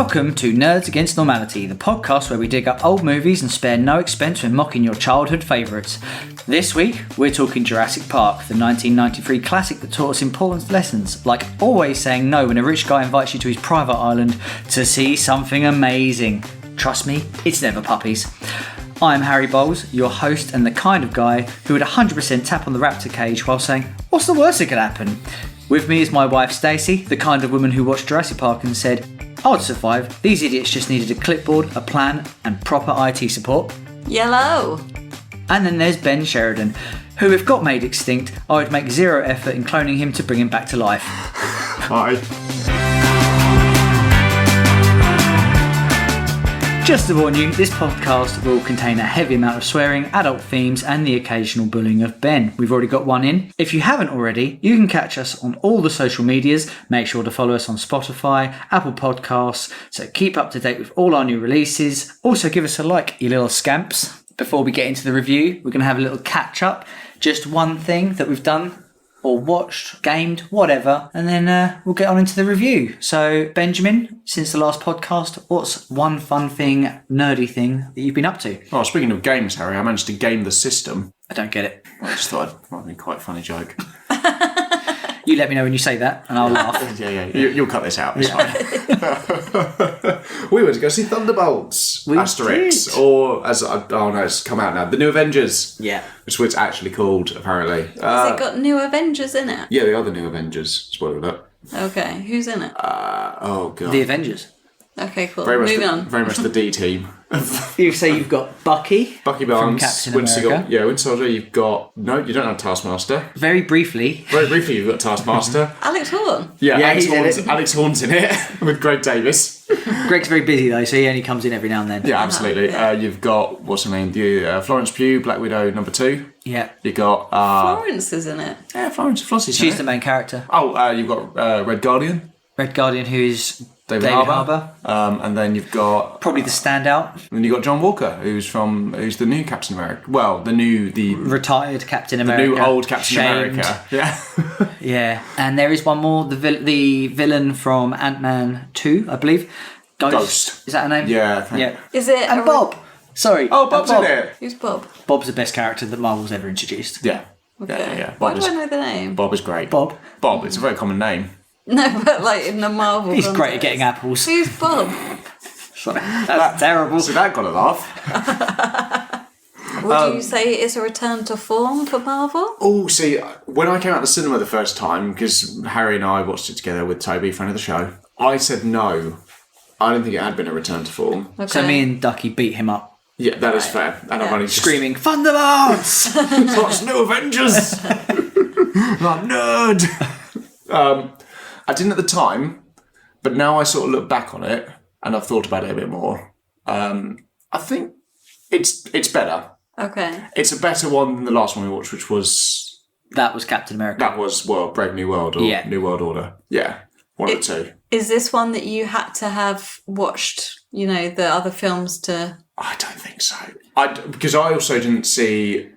Welcome to Nerds Against Normality, the podcast where we dig up old movies and spare no expense when mocking your childhood favourites. This week, we're talking Jurassic Park, the 1993 classic that taught us important lessons, like always saying no when a rich guy invites you to his private island to see something amazing. Trust me, it's never puppies. I'm Harry Bowles, your host and the kind of guy who would 100% tap on the raptor cage while saying, "What's the worst that could happen?" With me is my wife Stacey, the kind of woman who watched Jurassic Park and said, "I'd survive. These idiots just needed a clipboard, a plan, and proper IT support." Yellow. And then there's Ben Sheridan, who if got made extinct, I would make zero effort in cloning him to bring him back to life. Hi. Just to warn you, this podcast will contain a heavy amount of swearing, adult themes, and the occasional bullying of Ben. We've already got one in. If you haven't already, you can catch us on all the social medias. Make sure to follow us on Spotify, Apple Podcasts, so keep up to date with all our new releases. Also give us a like, you little scamps. Before we get into the review, we're going to have a little catch up. Just one thing that we've done or watched, gamed, whatever, and then we'll get on into the review. So, Benjamin, since the last podcast, what's one fun thing, nerdy thing that you've been up to? Oh, speaking of games, Harry, I managed to game the system. I don't get it. I just thought it might be quite a funny joke. You let me know when you say that, and I'll laugh. Yeah. You'll cut this out. It's fine. We went to go see Thunderbolts. Asterix. Did. Or, it's come out now. The New Avengers. Yeah. Which is what it's actually called, apparently. Has it got new Avengers in it? Yeah, the other New Avengers. Spoiler alert. Okay, who's in it? Oh, God. The Avengers. Okay, cool. Moving on. Very much the D team. You say you've got Bucky. Bucky Barnes. From Captain Winter America. Winter Soldier. You've got... No, you don't have Taskmaster. Very briefly, You've got Taskmaster. Alex Horn. Yeah, he's in it. Alex Horn's in it with Greg Davis. Greg's very busy though, so he only comes in every now and then. Yeah, absolutely. You've got, what's her name? Florence Pugh, Black Widow #2. Yeah. You got... Florence is in it. Yeah, Florence. Flossie's She's in the it. main character. Oh, you've got Red Guardian. Red Guardian, who is David Harbour. And then you've got... probably the standout. And then you've got John Walker, who's the new Captain America. Well, the Retired Captain America. new old Captain shamed. America. Yeah. Yeah. And there is one more, the villain from Ant-Man 2, I believe. Ghost. Is that her name? Yeah, I think. Yeah. Is it? And Bob. Sorry. Oh, Bob's and in it. Who's Bob? Bob's the best character that Marvel's ever introduced. Yeah. Okay. Yeah. Why do I know the name? Bob is great. Bob. It's a very common name. No, but like in the Marvel He's context. great at getting apples. Who's Bob? Sorry. That's terrible. So that got a laugh. Would you say it's a return to form for Marvel? Oh, see, when I came out of the cinema the first time, because Harry and I watched it together with Toby, friend of the show, I said no. I didn't think it had been a return to form. Okay. So me and Ducky beat him up. Yeah, that is fair. And I've only just... Screaming, Thunderbolts! What's New Avengers? I'm a nerd! I didn't at the time, but now I sort of look back on it, and I've thought about it a bit more. I think it's better. Okay. It's a better one than the last one we watched, which was... That was Captain America. That was, Brave New World, or New World Order. Yeah, one of the two. Is this one that you had to have watched, the other films to... I don't think so. Because I also didn't see...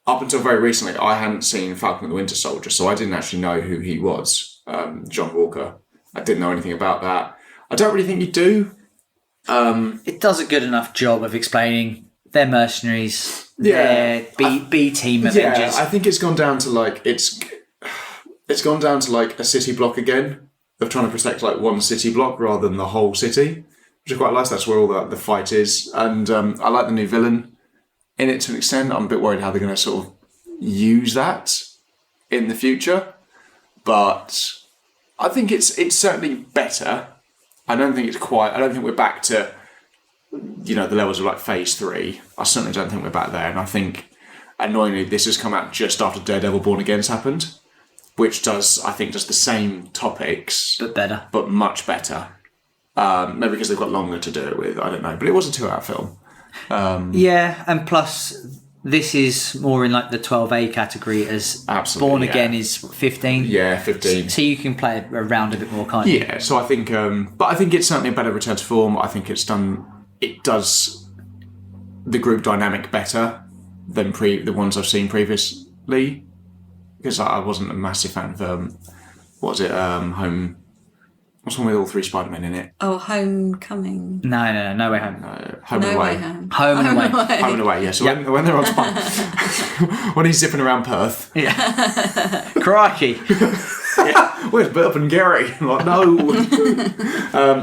Up until very recently, I hadn't seen Falcon and the Winter Soldier, so I didn't actually know who he was, John Walker. I didn't know anything about that. I don't really think you do. It does a good enough job of explaining they're mercenaries, Yeah. they're B-team Avengers. Yeah, I think it's gone down to it's gone down to a city block again, of trying to protect one city block rather than the whole city, which I quite like. That's where all the fight is, and I like the new villain in it to an extent. I'm a bit worried how they're going to sort of use that in the future, but I think it's certainly better. I don't think we're back to the levels of Phase 3. I certainly don't think we're back there, and I think annoyingly this has come out just after Daredevil Born Again's happened, which does the same topics but much better. Maybe because they've got longer to do it with, I don't know, but it was a 2-hour film. Yeah, and plus this is more in the 12A category, as Born Again is 15. Yeah, 15. So you can play it around a bit more, can't you? Yeah, so I think, but I think it's certainly a better return to form. I think it does the group dynamic better than the ones I've seen previously, because I wasn't a massive fan of, Home What's one with all 3 Spider-Men in it? Oh, Homecoming. No Way Home. Home No and Away. Way Home. Home and Away. Home and Away, yeah. So when they're on Spider... when he's zipping around Perth. Yeah. Crikey. Where's Burp and Gary? I'm like, no.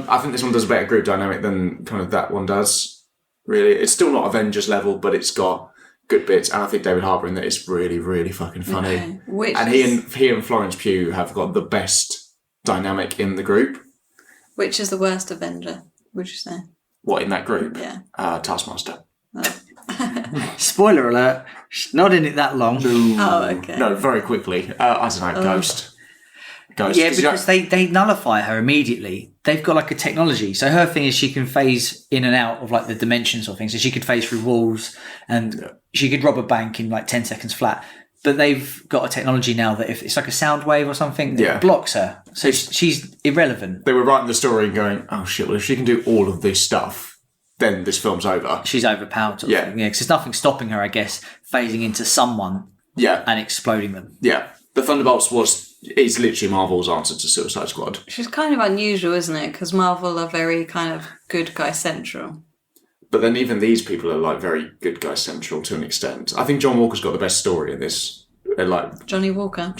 I think this one does a better group dynamic than kind of that one does, really. It's still not Avengers level, but it's got good bits, and I think David Harbour in that is really, really fucking funny. Okay. And he and Florence Pugh have got the best dynamic in the group. Which is the worst Avenger, would you say? What, in that group? Yeah. Taskmaster. Oh. Spoiler alert, she's not in it that long. Oh, okay. No, very quickly. I don't know, Ghost. Yeah, because they nullify her immediately. They've got like a technology. So her thing is she can phase in and out of like the dimensions or things. So she could phase through walls and she could rob a bank in like 10 seconds flat. But they've got a technology now that if it's like a sound wave or something, it blocks her. So she's irrelevant. They were writing the story and going, oh shit, well if she can do all of this stuff, then this film's over. She's overpowered. Sort of thing. Yeah, because there's nothing stopping her, I guess, phasing into someone and exploding them. Yeah. The Thunderbolts is literally Marvel's answer to Suicide Squad. Which is kind of unusual, isn't it? Because Marvel are very kind of good guy central. But then even these people are like very good guy central to an extent. I think John Walker's got the best story in this. Like Johnny Walker.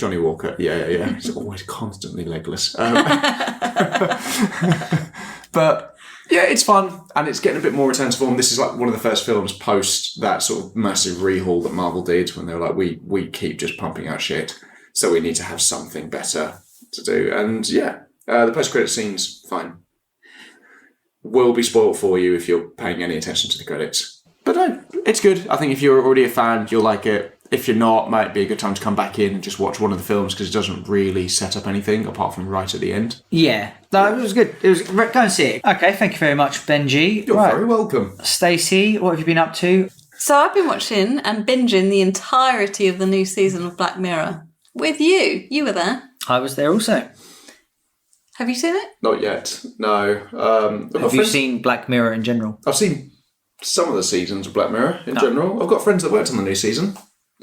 Yeah. He's always constantly legless. But yeah, it's fun and it's getting a bit more return to form. This is like one of the first films post that sort of massive rehaul that Marvel did when they were like, we keep just pumping out shit, so we need to have something better to do. And the post-credit scene's fine. Will be spoiled for you if you're paying any attention to the credits. But no, it's good. I think if you're already a fan, you'll like it. If you're not, might be a good time to come back in and just watch one of the films because it doesn't really set up anything apart from right at the end. Yeah, no, it was good. Go and see it. Okay, thank you very much, Benji. You're very welcome. Stacey, what have you been up to? So I've been watching and binging the entirety of the new season of Black Mirror with you. You were there. I was there also. Have you seen it? Not yet. No. Have you seen Black Mirror in general? I've seen some of the seasons of Black Mirror in general. I've got friends that worked on the new season.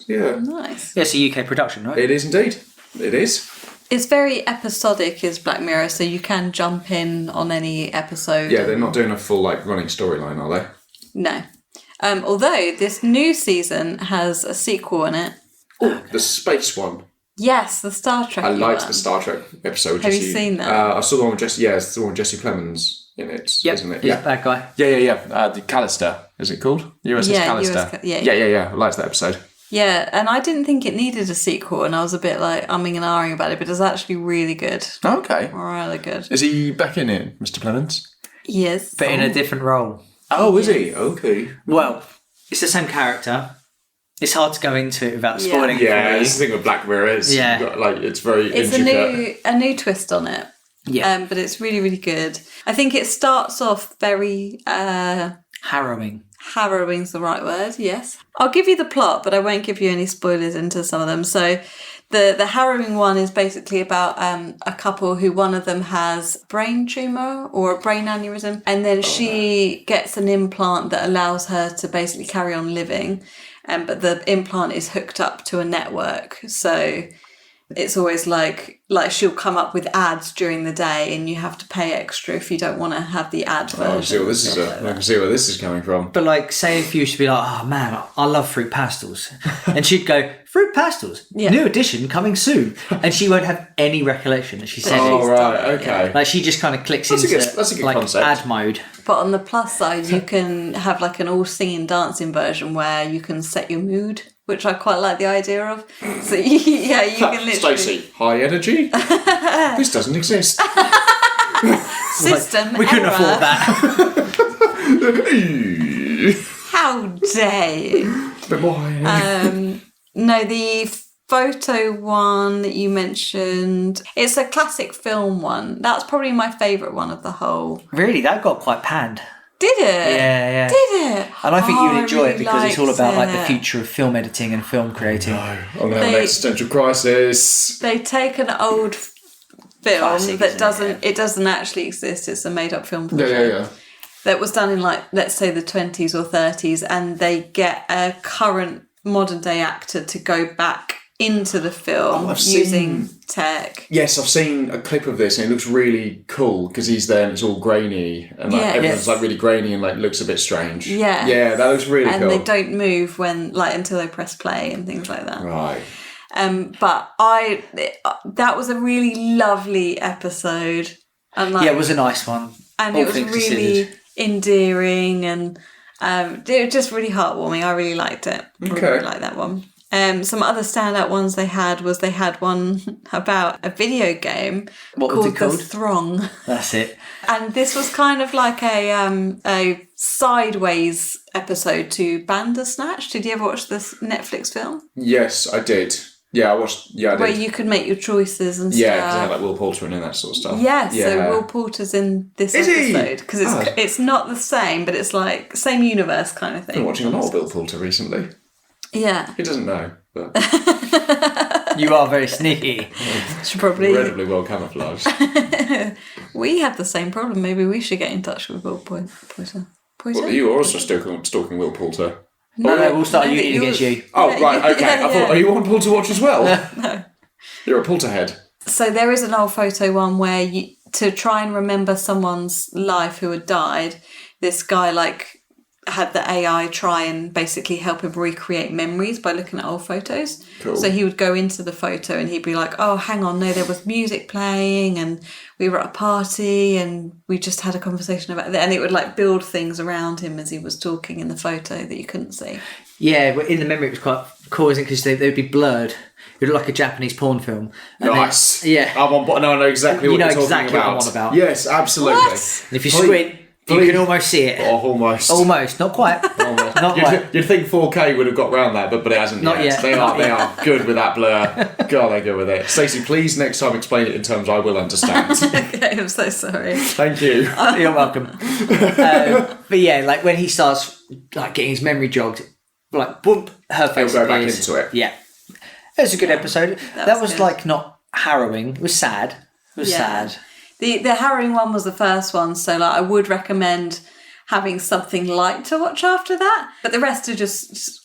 Yeah. Nice. Yeah, it's a UK production, right? It is indeed. It is. It's very episodic, is Black Mirror, so you can jump in on any episode. Yeah, they're not doing a full running storyline, are they? No. Although this new season has a sequel in it. Oh, the space one. Yes, the Star Trek. I liked the Star Trek episode. Have you seen that? I saw the one with Jesse. Yeah, it's the one with Jesse Plemons in it, isn't it? Yeah, that guy. Yeah. The Callister, is it called? USS Callister. Yeah. I liked that episode. Yeah, and I didn't think it needed a sequel, and I was a bit like umming and ahhing about it, but it's actually really good. Okay. Really good. Is he back in it, Mr. Plemons? Yes. But in a different role. Oh, is he? Okay. Well, it's the same character. It's hard to go into it without spoiling it. Yeah, it's the thing with Black Mirror. It's very intricate. a new twist on it. Yeah. But it's really, really good. I think it starts off very... harrowing. Harrowing's the right word, yes. I'll give you the plot, but I won't give you any spoilers into some of them. So the harrowing one is basically about a couple who one of them has a brain tumour or a brain aneurysm, and then she gets an implant that allows her to basically carry on living. But the implant is hooked up to a network, so it's always like she'll come up with ads during the day, and you have to pay extra if you don't want to have the ad version. I can see where this is coming from. But say if you should be like, oh man, I love fruit pastels, and she'd go, fruit pastels, new edition coming soon, and she won't have any recollection that she said it. Oh right, okay. Like she just kind of clicks into that's a good concept. Ad mode. But on the plus side, you can have an all singing dancing version where you can set your mood, which I quite like the idea of. So you can literally... Stacey, high energy? This doesn't exist. System we couldn't error. afford that. How dare you? A bit more high energy. No, the photo one that you mentioned, it's a classic film one. That's probably my favourite one of the whole. Really, that got quite panned. Did it? Yeah. Did it? And I think you would enjoy really it because it's all about liked the future of film editing and film creating. I'm going to have an existential crisis. They take an old film Classic, that doesn't actually exist. It's a made up film. Yeah. That was done in let's say the 20s or 30s, and they get a current modern day actor to go back into the film I've using seen- tech. Yes, I've seen a clip of this and it looks really cool because he's there and it's all grainy and like Yeah. everyone's Yes. like really grainy and like looks a bit strange. Yeah. Yeah, that looks really And cool. they don't move when until they press play and things like that. Right. But that was a really lovely episode, and Yeah, it was a nice one. and all it was things really considered. endearing, and it was just really heartwarming. I really liked it. I Okay. really liked that one. Some other standout ones they had one about a video game What was it called The called? Throng. That's it. And this was kind of like a sideways episode to Bandersnatch. Did you ever watch this Netflix film? Yes, I did. Yeah, I watched. Yeah, I did. Where you could make your choices and Yeah, because stuff. I had like Will Poulter in and that sort of stuff. Yeah, so Yeah. Will Poulter's in this Is he? episode because it's not the same, but it's like same universe kind of I've been thing. watching a lot of Will Poulter recently. Yeah, He doesn't know, but You are very sneaky. should probably. incredibly well camouflaged. We have the same problem. Maybe we should get in touch with Will Poulter. Well, you are also stalking Will Poulter. No, we'll start no, using against you. Oh, Yeah, right, okay. yeah, I thought, yeah. are you on Poulter Watch as well? No. You're a Poulter head. So there is an old photo one where to try and remember someone's life who had died, this guy had the AI try and basically help him recreate memories by looking at old photos. Cool. So he would go into the photo and he'd be like, oh, hang on, no, there was music playing and we were at a party and we just had a conversation about that. And it would like build things around him as he was talking in the photo that you couldn't see. Yeah, but in the memory it was quite cool, isn't it? Because they would be blurred. It looked like a Japanese porn film. And Nice. yeah. I'm on. No, I know exactly You what know you're talking exactly what I'm about. on about. Yes, absolutely. What? And if you Please- squint, you please- can almost see it. Oh, almost. Almost, not quite. Almost. Not quite. You'd think 4K would have got round that, but it hasn't Not yet. They are good with that blur. God, they're good with it. Stacey, please next time explain it in terms I will understand. Okay, I'm so sorry. Thank you. You're welcome. But yeah, like when he starts like getting his memory jogged, like boom, her face He'll go back appears. into it. Yeah, it was a good episode. that That was was good. like not harrowing. It was sad. It was Yeah. sad. The harrowing one was the first one, so like I would recommend having something light to watch after that. But the rest are just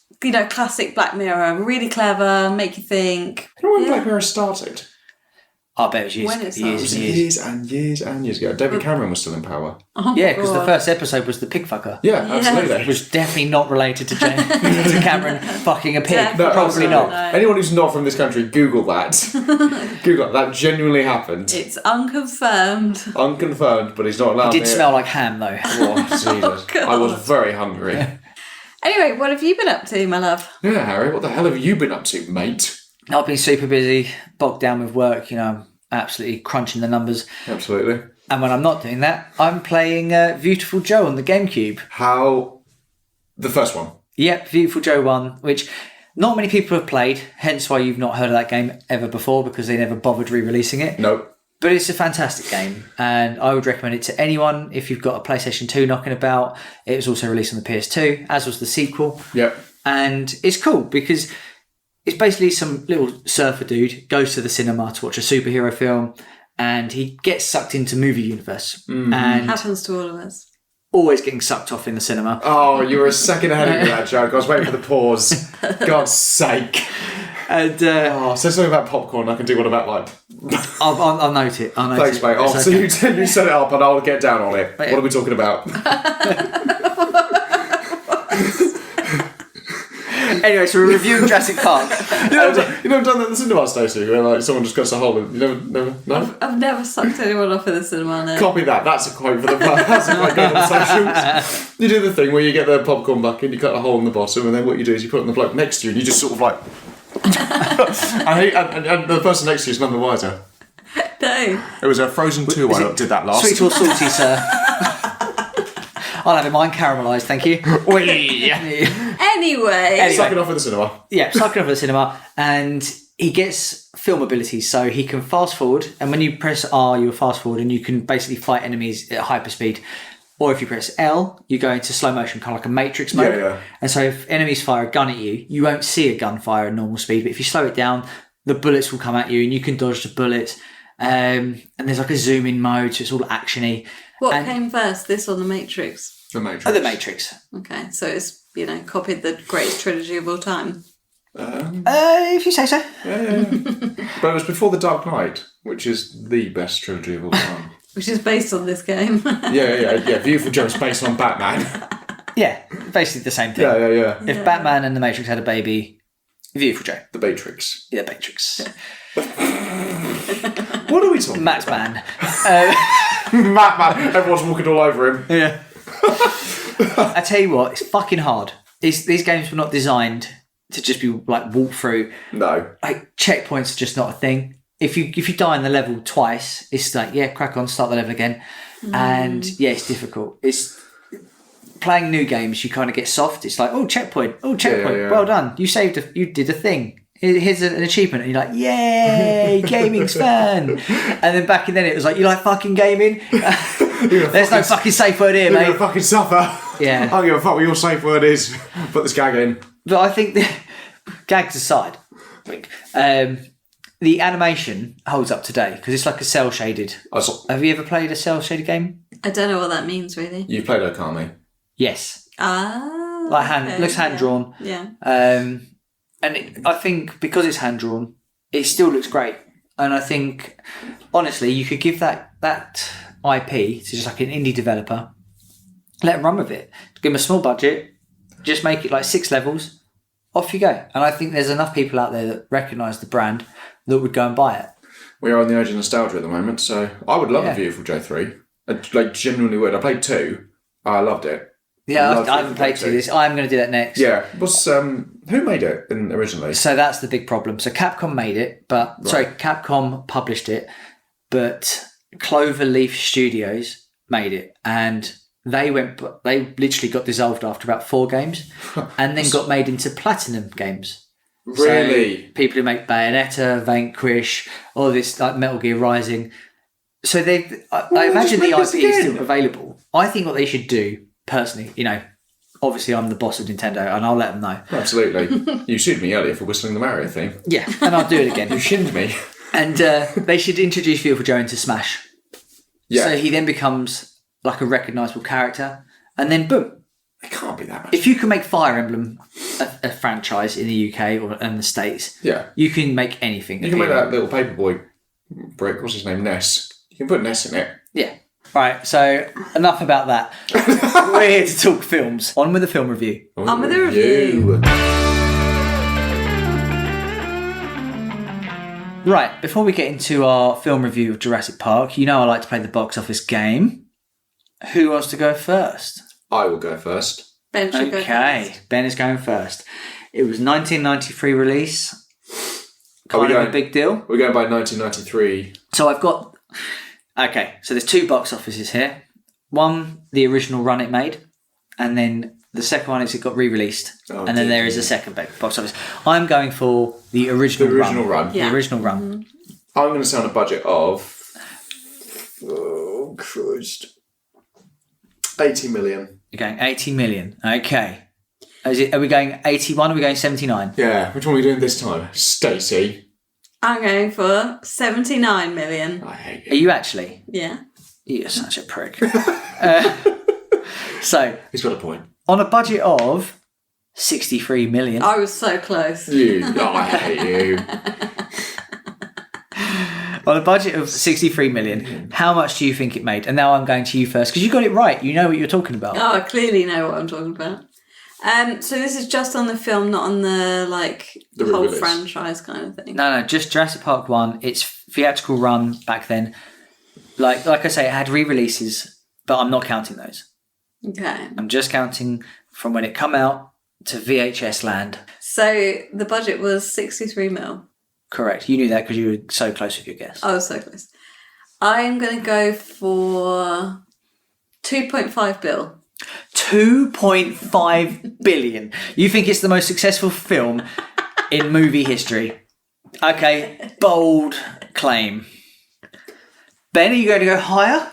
classic Black Mirror, really clever, make you think. You know when Black Mirror started? I bet it was years, When it years, started. and years. Years and years and years ago. David Cameron was still in power. Yeah, because the God. first episode was the pig fucker. Yeah, absolutely. It was definitely not related to James to Cameron fucking a pig. Definitely Probably absolutely not. No. Anyone who's not from this country, Google that. Google that. That genuinely happened. It's unconfirmed. Unconfirmed, but he's not allowed Did near- smell like ham though. Oh, Jesus. God. I was very hungry. Anyway, what have you been up to, my love? Yeah, Harry, what the hell have you been up to, mate? I've been super busy, bogged down with work. I'm absolutely crunching the numbers. Absolutely. And when I'm not doing that, I'm playing Beautiful Joe on the GameCube. How... The first one. Yep, Beautiful Joe 1, which not many people have played, hence why you've not heard of that game ever before, because they never bothered re-releasing it. Nope. But it's a fantastic game, and I would recommend it to anyone if you've got a PlayStation 2 knocking about. It was also released on the PS2, as was the sequel. Yep. And it's cool because it's basically some little surfer dude goes to the cinema to watch a superhero film, and he gets sucked into movie universe and Happens to all of us. always getting sucked off in the cinema. Oh, you were a second ahead of me, that joke. I was waiting for the pause. God's sake. And Oh, say something about popcorn. I can do one about, like... I'll note it. I'll note Thanks, it. mate. Oh, It's so okay. you set it up and I'll get down on it. What are we talking about? Anyway, so we're reviewing Jurassic Park. You never done that in the cinema, Stacey, where like someone just cuts a hole in... You never... No? I've never sucked anyone off in the cinema now. Copy that. That's a quote for the... That's a quote going on socials. You do the thing where you get the popcorn bucket, you cut a hole in the bottom, and then what you do is you put it on the bloke next to you, and you just sort of like... and the person next to you is none the wiser. No. It was a Frozen 2 I did that last. Sweet or salty, sir? I'll have mine caramelised, thank you. Anyway. Suck it off at the cinema. Yeah, sucking off at the cinema, and he gets film abilities, so he can fast forward, and when you press R, you fast forward, and you can basically fight enemies at hyperspeed. Or if you press L, you go into slow motion, kind of like a Matrix mode. Yeah. And so if enemies fire a gun at you, you won't see a gun fire at normal speed, but if you slow it down, the bullets will come at you, and you can dodge the bullets. And there's like a zoom in mode, so it's all actiony. What And- came first, this or The Matrix? The Matrix. Oh, the Matrix. Okay, so it's, copied the greatest trilogy of all time. If you say so. Yeah. But it was before The Dark Knight, which is the best trilogy of all time. Which is based on this game. Yeah. Beautiful Joe's based on Batman. Yeah, basically the same thing. Yeah. If Batman and the Matrix had a baby, Beautiful Joe. The Matrix. Yeah, Matrix. What are we talking Max about? Man. Man. Everyone's walking all over him. Yeah. I tell you what, it's fucking hard. These games were not designed to just be like walk through. No. Like checkpoints are just not a thing. If you die in the level twice, it's like, yeah, crack on, start the level again. And yeah, it's difficult. It's playing new games, you kind of get soft. It's like, oh, checkpoint. Yeah. Well done. You you did a thing. Here's an achievement. And you're like, yay, gaming's fun. And then back then it was like, you like fucking gaming? There's no fucking safe word here, You're mate. gonna fucking suffer. Yeah. I don't give a fuck what your safe word is. Put this gag in. But I think gags aside, the animation holds up today because it's like a cell shaded. Have you ever played a cell shaded game? I don't know what that means, really. You've played Okami. Yes. Like looks hand drawn. Yeah. I think because it's hand drawn, it still looks great. And I think, honestly, you could give that IP to just like an indie developer, let them run with it. Give them a small budget, just make it like 6 levels, off you go. And I think there's enough people out there that recognise the brand that would go and buy it. We are on the edge of nostalgia at the moment, so I would love a Beautiful Joe 3. I genuinely would. I played 2. I loved it. Yeah, I haven't played 2 this. I'm going to do that next. Yeah. Who made it originally? So that's the big problem. So Capcom made it, Capcom published it, but Cloverleaf Studios made it, and they literally got dissolved after about 4 games, and then got made into Platinum Games. Really? So people who make Bayonetta, Vanquish, all this like Metal Gear Rising. So I imagine the IP is still available. I think what they should do, personally, obviously I'm the boss of Nintendo and I'll let them know. Absolutely. You sued me earlier for whistling the Mario theme. Yeah, and I'll do it again. You shinned me. And they should introduce Beautiful Joe into Smash. Yeah. So he then becomes like a recognisable character, and then boom. It can't be that much. If you can make Fire Emblem a franchise in the UK or in the States, you can make anything. You can make that little paperboy brick, what's his name, Ness. You can put Ness in it. Yeah. Right, so enough about that. We're here to talk films. On with the film review. On with the review. Right, before we get into our film review of Jurassic Park, I like to play the box office game. Who wants to go first? I will go first. Ben should go first. Ben is going first. It was 1993 release. Kind of a big deal. We're going by 1993. So I've got... Okay, so there's 2 box offices here. One, the original run it made, and then the second one is it got re-released, and then there is a second box office. I'm going for the original run. Yeah. The original run. Mm-hmm. I'm going to say on a budget of... Oh, Christ. 80 million. You're going 80 million. Okay. Are we going 81 or are we going 79? Yeah, which one are we doing this time? Stacey. I'm going for 79 million. I hate Are you. you actually? Yeah. You're such a prick. So, He's got a point. on a budget of 63 million. I was so close. I hate you. On a budget of 63 million, how much do you think it made? And now I'm going to you first, because you got it right. You know what you're talking about. Oh, I clearly know what I'm talking about. So this is just on the film, not on the whole release. franchise kind of thing. No, just Jurassic Park 1. Its theatrical run back then. Like I say, it had re-releases, but I'm not counting those. Okay. I'm just counting from when it come out to VHS land. So the budget was 63 mil. Correct. You knew that because you were so close with your guess. I was so close. I'm going to go for 2.5 bill. 2.5 billion. You think it's the most successful film in movie history? Okay, bold claim. Ben, are you going to go higher?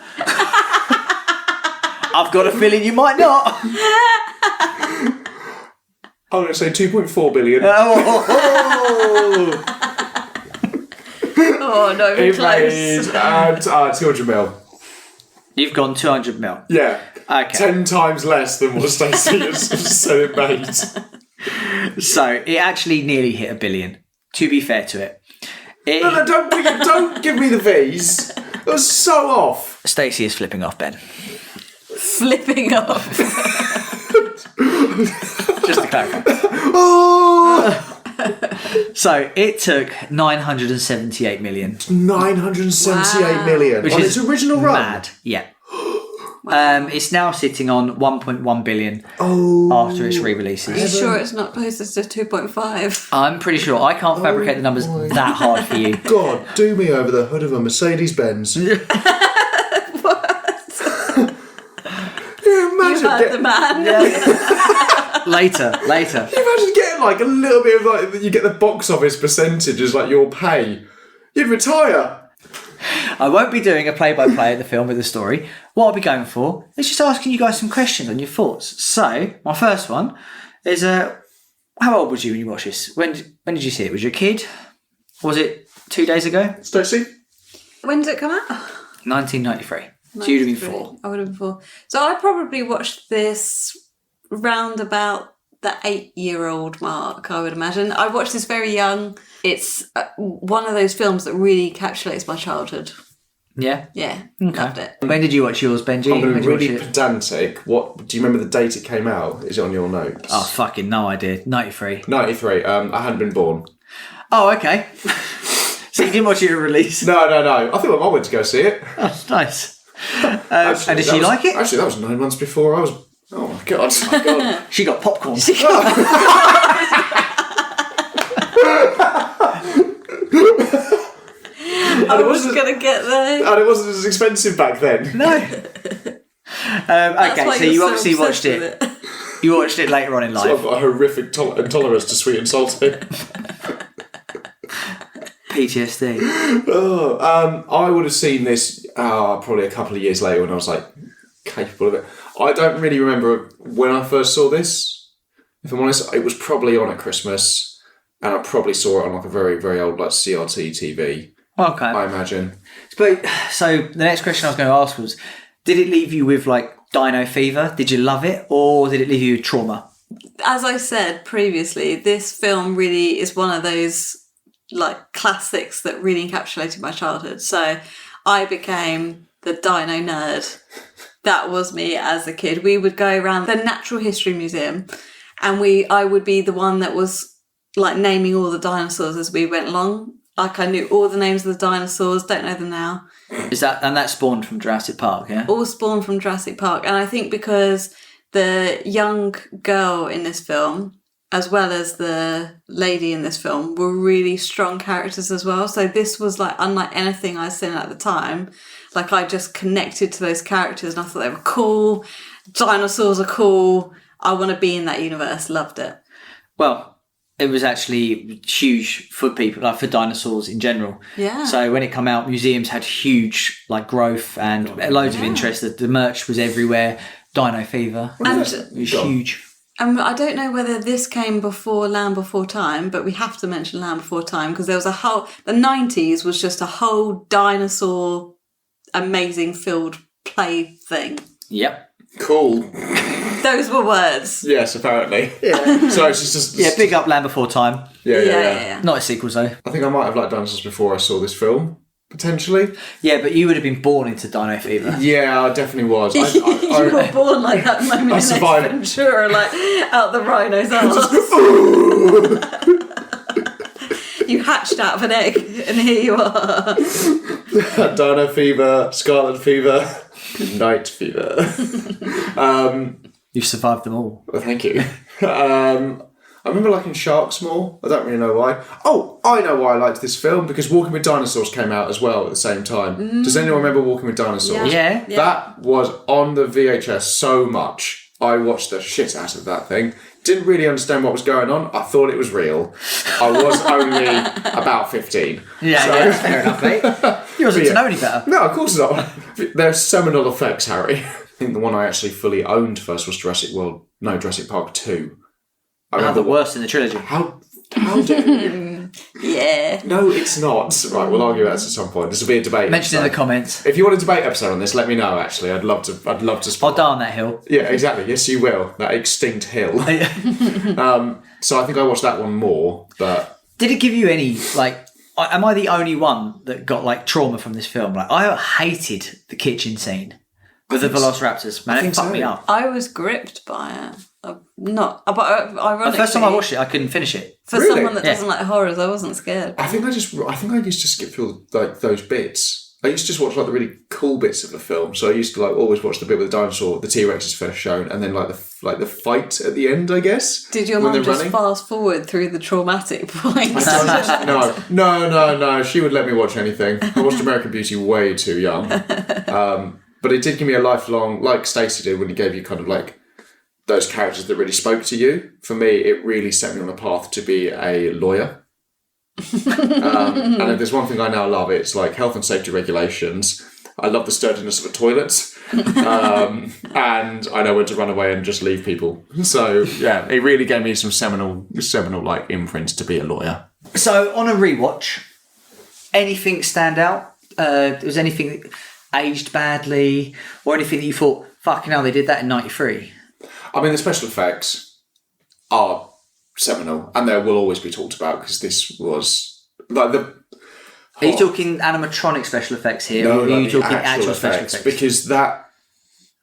I've got a feeling you might not. I'm going to say 2.4 billion. Oh, not even close. 200 mil. You've gone 200 mil. Yeah. Okay. 10 times less than what Stacey has said it made. So it actually nearly hit $1 billion, to be fair to it. No, don't give me the V's. It was so off. Stacey is flipping off, Ben. Flipping off. Just to clarify. Oh! So it took 978 million. 978 million. Which on is its original run. Mad. Yeah. It's now sitting on 1.1 billion after its re-releases. Are you sure it's not closer to 2.5? I'm pretty sure. I can't fabricate the numbers that hard for you. God, do me over the hood of a Mercedes-Benz. You heard the man. Later. You imagine getting like a little bit of like, you get the box office percentage as like your pay. You'd retire. I won't be doing a play-by-play of the film with the story. What I'll be going for is just asking you guys some questions on your thoughts. So, my first one is, how old was you when you watched this? When did you see it? Was you a kid? Was it 2 days ago? Stacey? When did it come out? 1993. So you'd have been 4. I would have been 4. So I probably watched this round about the 8-year-old mark, I would imagine. I watched this very young. It's one of those films that really encapsulates my childhood. Yeah? Yeah, Okay. loved it. When did you watch yours, Benji? I'm going to When be did you really watch it? pedantic. What do you remember the date it came out? Is it on your notes? Oh, fucking no idea. 93. 93. I hadn't been born. Oh, okay. So you didn't watch it at release? No. I think my mum went to go see it. Oh, nice. Actually, and did that she was- like it? Actually, that was 9 months before I was... Oh, my God. She got popcorn. I was going to get there. And it wasn't as expensive back then. No. That's Okay, why so you're you so obviously watched obsessed it. with You watched it later on in So I've life. got a horrific intolerance to sweet and salty. PTSD. I would have seen this probably a couple of years later when I was like capable of it. I don't really remember when I first saw this. If I'm honest, it was probably on at Christmas, and I probably saw it on like a very, very old like CRT TV. Okay. I imagine. But so the next question I was going to ask was, did it leave you with like dino fever? Did you love it, or did it leave you with trauma? As I said previously, this film really is one of those like classics that really encapsulated my childhood. So I became the dino nerd. That was me as a kid. We would go around the Natural History Museum, and I would be the one that was like naming all the dinosaurs as we went along. Like I knew all the names of the dinosaurs, don't know them now. That spawned from Jurassic Park, yeah? All spawned from Jurassic Park. And I think because the young girl in this film, as well as the lady in this film, were really strong characters as well. So this was like unlike anything I'd seen at the time. Like I just connected to those characters and I thought they were cool. Dinosaurs are cool. I want to be in that universe. Loved it. Well, it was actually huge for people, like for dinosaurs in general. Yeah. So when it came out, museums had huge like growth and loads of interest. The merch was everywhere. Dino fever. And It was huge. I don't know whether this came before Land Before Time, but we have to mention Land Before Time because there was the 90s was just a whole dinosaur amazing filled play thing. Yep. Cool. Those were words. Yes, apparently. Yeah. So it's just Yeah, big up Land Before Time. Yeah. Not a sequel though. I think I might have liked dinosaurs before I saw this film, potentially. Yeah, but you would have been born into Dino Fever. Yeah, I definitely was. You were born like that moment in survived. Ace Ventura, like out the rhino's ass. You hatched out of an egg, and here you are. Dino fever, scarlet fever, night fever. You've survived them all. Well, thank you. I remember liking sharks more. I don't really know why. Oh, I know why I liked this film, because Walking with Dinosaurs came out as well at the same time. Does anyone remember Walking with Dinosaurs? Yeah. That was on the VHS so much. I watched the shit out of that thing. Didn't really understand what was going on. I thought it was real. I was only about 15. Yeah, fair enough, mate. You wasn't to know any better. No, of course not. They're seminal effects, Harry. I think the one I actually fully owned first was Jurassic Park 2. The worst in the trilogy. How dare you? Yeah. No, it's not. Right, we'll argue that at some point. This will be a debate. Mention in the comments. If you want a debate episode on this, let me know. Actually, I'd love to. I'll die on that hill. Yeah, exactly. Yes, you will. That extinct hill. So I think I watched that one more. But did it give you any like? Am I the only one that got like trauma from this film? Like I hated the kitchen scene with the Velociraptors. Man, it fucked me up. I was gripped by it. Not, but ironically, The first time I watched it, I couldn't finish it. For someone that doesn't like horrors, I wasn't scared. I think I used to skip through like those bits. I used to just watch like the really cool bits of the film. So I used to like always watch the bit with the dinosaur, the T-Rex is first shown, and then like the fight at the end, I guess. Did your mum just fast forward through the traumatic points? No. She would let me watch anything. I watched American Beauty way too young. But it did give me a lifelong, like Stacey did when he gave you kind of like those characters that really spoke to you. For me, it really set me on a path to be a lawyer. And if there's one thing I now love, it's like health and safety regulations. I love the sturdiness of a toilet. And I know when to run away and just leave people. So, yeah, it really gave me some seminal like imprints to be a lawyer. So, on a rewatch, anything stand out? Was anything that aged badly? Or anything that you thought, fucking hell, they did that in 93? I mean, the special effects are seminal, and they will always be talked about because this was like the. Are you talking animatronic special effects here, or are you talking actual special effects? Because that,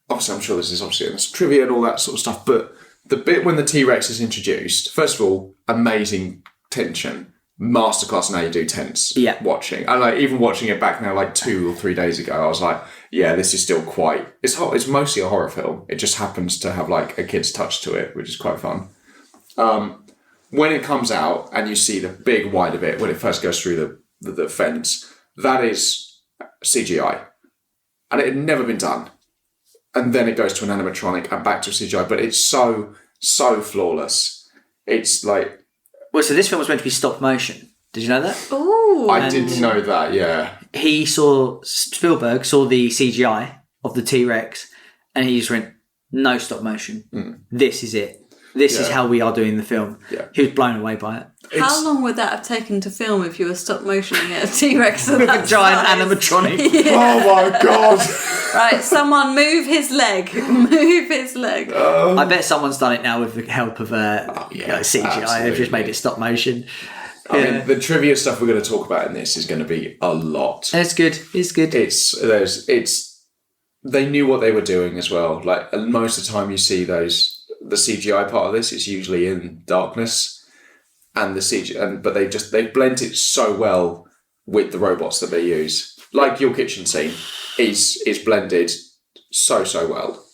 obviously, I'm sure this is obviously trivia and all that sort of stuff, but the bit when the T-Rex is introduced, first of all, amazing tension, masterclass in how you do tense. Yeah. Watching, and like even watching it back now, like 2 or 3 days ago, I was like, yeah, this is still quite. It's mostly a horror film. It just happens to have like a kid's touch to it, which is quite fun. When it comes out and you see the big wide of it when it first goes through the fence, that is CGI, and it had never been done. And then it goes to an animatronic and back to CGI, but it's so flawless. It's like. Well, so this film was meant to be stop motion. Did you know that? Ooh. I didn't know that, yeah. Spielberg saw the CGI of the T-Rex and he just went, no stop motion. This is it. This is how we are doing the film. Yeah. He was blown away by it. How long would that have taken to film if you were stop motioning a T-Rex of that giant size? animatronic? Yeah. Oh my God. Right, someone move his leg. Move his leg. I bet someone's done it now with the help of CGI. Absolutely. They've just made it stop motion. I mean, the trivia stuff we're going to talk about in this is going to be a lot. It's good. They knew what they were doing as well. Like most of the time you see the CGI part of this, it's usually in darkness, and the CGI, but they blend it so well with the robots that they use. Like your kitchen scene is blended so well.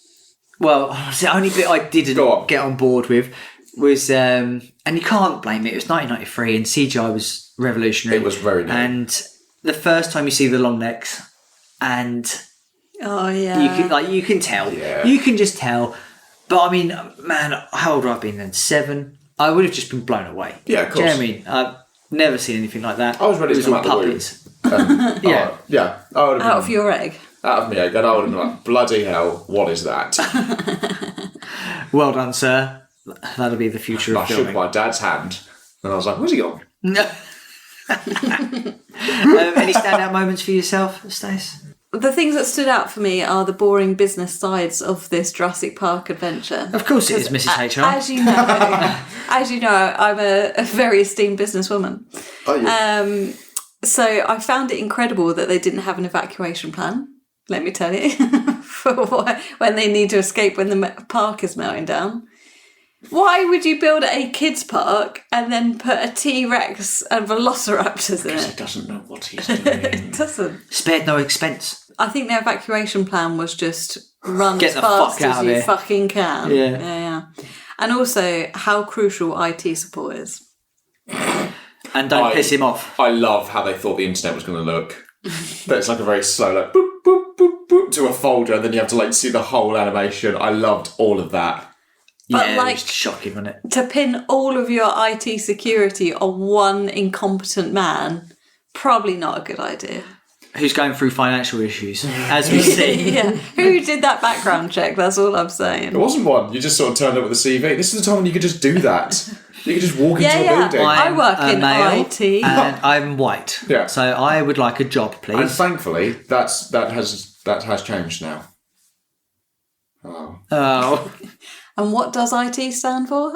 Well, the only bit I didn't get on board with was, and you can't blame it. It was 1993, and CGI was revolutionary. It was very new. And the first time you see the long necks, and oh yeah, you can tell. Yeah. You can just tell. But I mean, man, how old would I have been then? 7. I would have just been blown away. Yeah, of course. Do you know what I mean? I've never seen anything like that. I was ready to come out the womb. Yeah. Out of your egg. Out of my egg, and I would have been like, bloody hell, what is that? Well done, sir. That'll be the future of filming. I shook my dad's hand, and I was like, where's he gone? Any standout moments for yourself, Stace? The things that stood out for me are the boring business sides of this Jurassic Park adventure. Of course it is, Mrs. HR. As you know, I'm a very esteemed businesswoman. Oh, yeah. So I found it incredible that they didn't have an evacuation plan, let me tell you, for when they need to escape when the park is melting down. Why would you build a kids' park and then put a T-Rex and Velociraptors in it? Because he doesn't know what he's doing. It doesn't. Spared no expense. I think the evacuation plan was just run Get as the fast fuck out as of you here. fucking can. Yeah. And also how crucial IT support is. And don't piss him off. I love how they thought the internet was going to look. But it's like a very slow, like, boop, boop, boop, boop, to a folder, and then you have to, like, see the whole animation. I loved all of that. But yeah, like, it was shocking, wasn't it? To pin all of your IT security on one incompetent man, probably not a good idea. Who's going through financial issues, as we see. Yeah. Who did that background check? That's all I'm saying. It wasn't one. You just sort of turned up with a CV. This is the time when you could just do that. You could just walk into a building. I work in male IT. and I'm white. Yeah. So I would like a job, And please. thankfully, that has changed now. Oh. Oh. And what does IT stand for?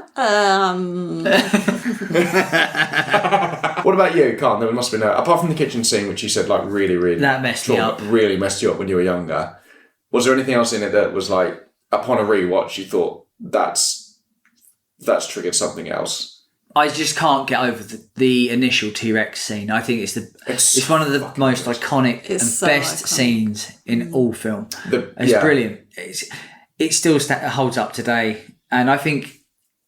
What about you, Khan? There must have been apart from the kitchen scene, which you said like really, really That messed me up. Really messed you up when you were younger. Was there anything else in it that was like, upon a rewatch, you thought that's triggered something else? I just can't get over the initial T-Rex scene. I think it's one of the most iconic and so best iconic. scenes in all film. It's brilliant. It still holds up today. And I think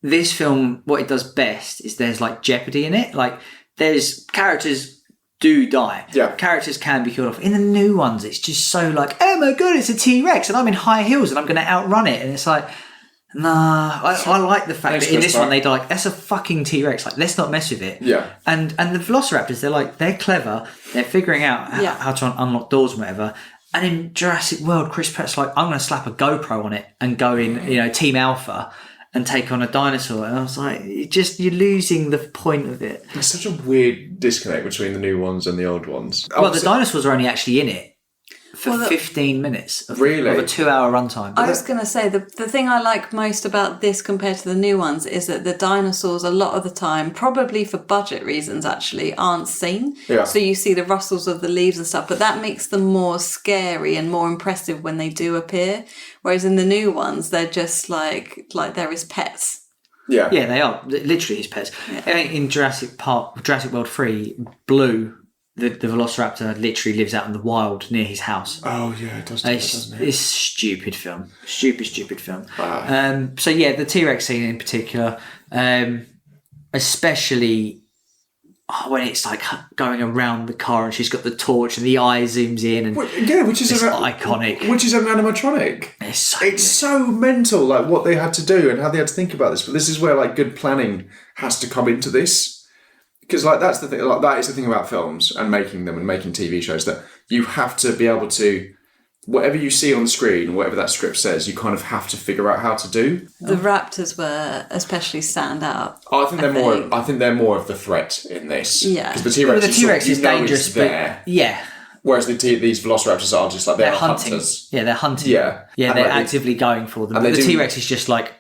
this film, what it does best is there's like jeopardy in it. Like there's characters do die. Yeah. Characters can be killed off. In the new ones, it's just so like, oh my God, it's a T-Rex and I'm in high heels and I'm going to outrun it. And it's like, nah, I like the fact that in this one they're like, that's a fucking T-Rex. Like, let's not mess with it. Yeah. And the Velociraptors, they're clever. They're figuring out how to unlock doors and whatever. And in Jurassic World, Chris Pratt's like, I'm going to slap a GoPro on it and go in, Team Alpha and take on a dinosaur. And I was like, you're losing the point of it. There's such a weird disconnect between the new ones and the old ones. Well, the dinosaurs are only actually in it for 15 minutes of a 2-hour runtime. I was going to say, the thing I like most about this compared to the new ones is that the dinosaurs, a lot of the time, probably for budget reasons actually, aren't seen. Yeah. So you see the rustles of the leaves and stuff, but that makes them more scary and more impressive when they do appear. Whereas in the new ones, they're just like they're his pets. Yeah. Yeah, they are. Literally his pets. I think in Jurassic World 3, Blue, the Velociraptor literally lives out in the wild near his house. Oh, yeah, it does. Doesn't it? It's a stupid film. Stupid film. Wow. So yeah, the T-Rex scene in particular, especially when it's like going around the car and she's got the torch and the eye zooms in and which is iconic. Which is an animatronic. It's so mental, like what they had to do and how they had to think about this. But this is where like good planning has to come into this. Because like that's the thing, like that is the thing about films and making them and making TV shows, that you have to be able to, whatever you see on the screen, whatever that script says, you kind of have to figure out how to do. The raptors were especially stand out. I think they're more of the threat in this. Yeah. Because the T-Rex is dangerous, there. Yeah. Whereas these Velociraptors are just like they're hunting. hunters. Yeah, they're hunting. Yeah. Yeah, And they're like actively going for them. and But they the do- T-Rex is just like,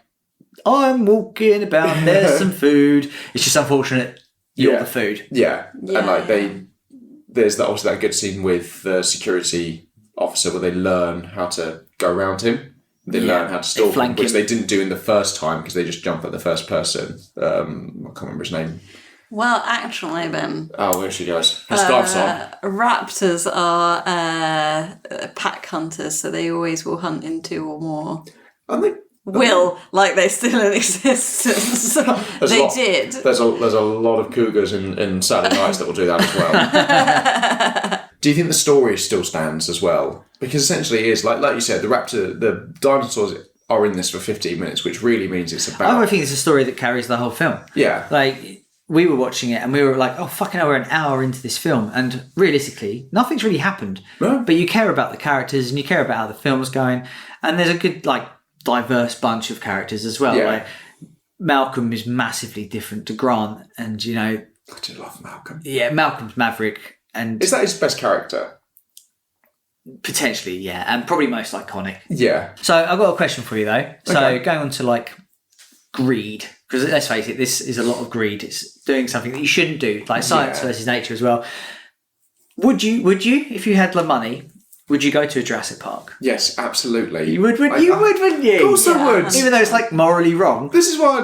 I'm walking about, there's some food. It's just unfortunate you're the food. Yeah. Yeah. And like there's also that good scene with the security officer where they learn how to go around him. They learn how to stalk him, which they didn't do in the first time because they just jump at the first person. I can't remember his name. Well, actually, Ben. Oh, there she goes. Her scarf's on. Raptors are pack hunters, so they always will hunt in 2 or more. I think Like they're still in existence. They did. There's a lot of cougars in Saturday Nights that will do that as well. Do you think the story still stands as well? Because essentially it is, like you said, the dinosaurs are in this for 15 minutes, which really means it's about... I think it's a story that carries the whole film. Yeah. Like, we were watching it and we were like, oh, fucking hell, we're an hour into this film. And realistically, nothing's really happened. No. But you care about the characters and you care about how the film's going. And there's a good, like, diverse bunch of characters as well. Yeah. Like, Malcolm is massively different to Grant. And, I do love Malcolm. Yeah, Malcolm's maverick. And Is that his best character? potentially, yeah. And probably most iconic. Yeah. So I've got a question for you, though. So Okay. going on to, like, greed, because let's face it, this is a lot of greed. It's doing something that you shouldn't do, like science versus nature as well. Would you, if you had the money, would you go to a Jurassic Park? Yes, absolutely. You would, wouldn't you? Wouldn't you? Of course I would. Even though it's like morally wrong. This is why,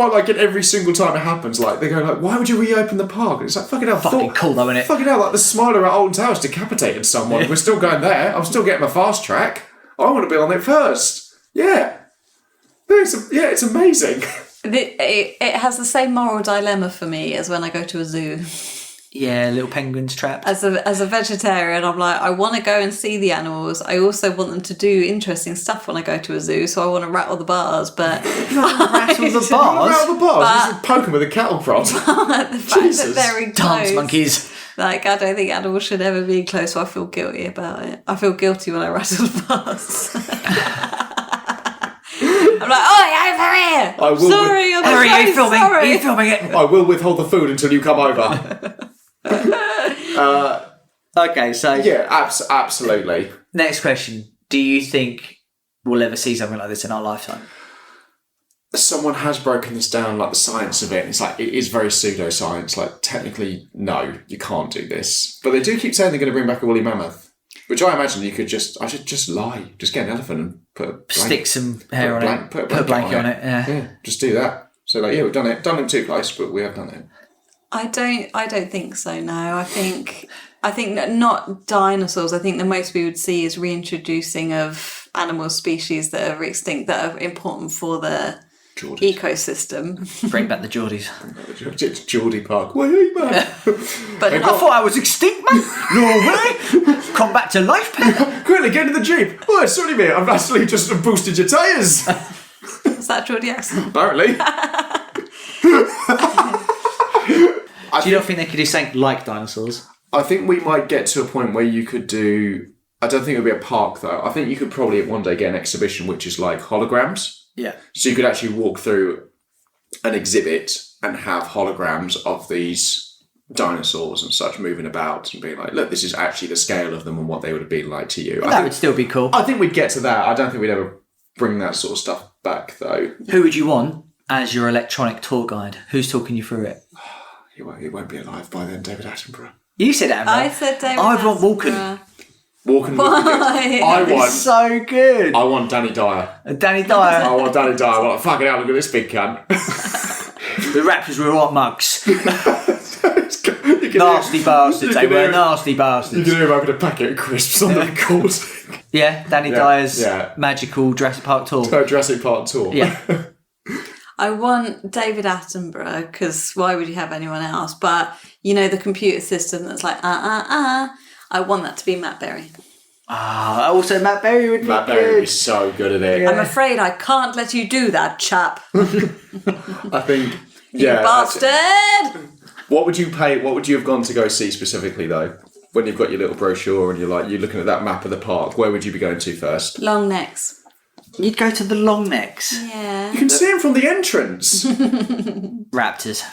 like, in every single time it happens, like, they go, like, why would you reopen the park? And it's like, fucking hell. Fucking cool though, isn't it? Fucking hell, like, the Smiler at Alton Towers decapitated someone. Yeah. We're still going there. I'm still getting my fast track. I want to be on it first. Yeah. It's amazing. It has the same moral dilemma for me as when I go to a zoo. Yeah, little penguins trapped. As a vegetarian, I'm like, I want to go and see the animals. I also want them to do interesting stuff when I go to a zoo, so I want to rattle the bars, but... Rattle the bars? Rattle the bars? Just poke them with a cattle prod. the fact that they're enclosed, Dance monkeys. like, I don't think animals should ever be enclosed, so I feel guilty about it. I feel guilty when I rattle the bars. I'm like, oh yeah, Harry. I will Sorry, I'm Harry, so are you filming? sorry. Are you filming it? I will withhold the food until you come over. Okay, so Yeah, absolutely. next question. Do you think we'll ever see something like this in our lifetime? Someone has broken this down, like the science of it. It's like, it is very pseudoscience. Like, technically, no, you can't do this. But they do keep saying they're going to bring back a woolly mammoth, which I imagine I should just lie. Just get an elephant and put a blanket, Stick some hair on it. Put Put a blanket on it. Yeah, just do that. So like, yeah, we've done it. Done them too close, but we have done it. I don't think so. No, I think that not dinosaurs. I think the most we would see is reintroducing of animal species that are extinct that are important for the ecosystem. Bring back the Geordies. It's Geordie Park. Wait, man. But I thought I was extinct, man. No way. Come back to life, pal. Quickly, get in the Jeep. Oh, sorry, mate. I've actually just boosted your tyres. is that Geordie accent? Apparently. Do you not think they could do something like dinosaurs? I think we might get to a point where you could do... I don't think it would be a park, though. I think you could probably one day get an exhibition which is like holograms. Yeah. So you could actually walk through an exhibit and have holograms of these dinosaurs and such moving about and being like, look, this is actually the scale of them and what they would have been like to you. That would still be cool. I think we'd get to that. I don't think we'd ever bring that sort of stuff back, though. Who would you want as your electronic tour guide? Who's talking you through it? He won't be alive by then, David Attenborough. You said Amber. I said David. I'd want Walken. Walken. Why? So good. I want Danny Dyer. Danny Dyer. I want Danny Dyer. I'm like, fucking hell, look at this big cunt. The Raptors were hot mugs. You can Nasty bastards. They can were hear- nasty You bastards. can hear him having a packet of crisps on the record. Yeah, Danny Dyer's yeah. magical Jurassic Park tour. Jurassic Park tour. Yeah. I want David Attenborough because why would you have anyone else? But you know the computer system that's like I want that to be Matt Berry. Also Matt Berry would be Matt good. Berry would be so good at it. Yeah. I'm afraid I can't let you do that, chap. I think. You Yeah. bastard! What would you pay? What would you have gone to go see specifically, though? When you've got your little brochure and you're looking at that map of the park, where would you be going to first? Long necks. You'd go to the long necks. Yeah. You can see him from the entrance. Raptors.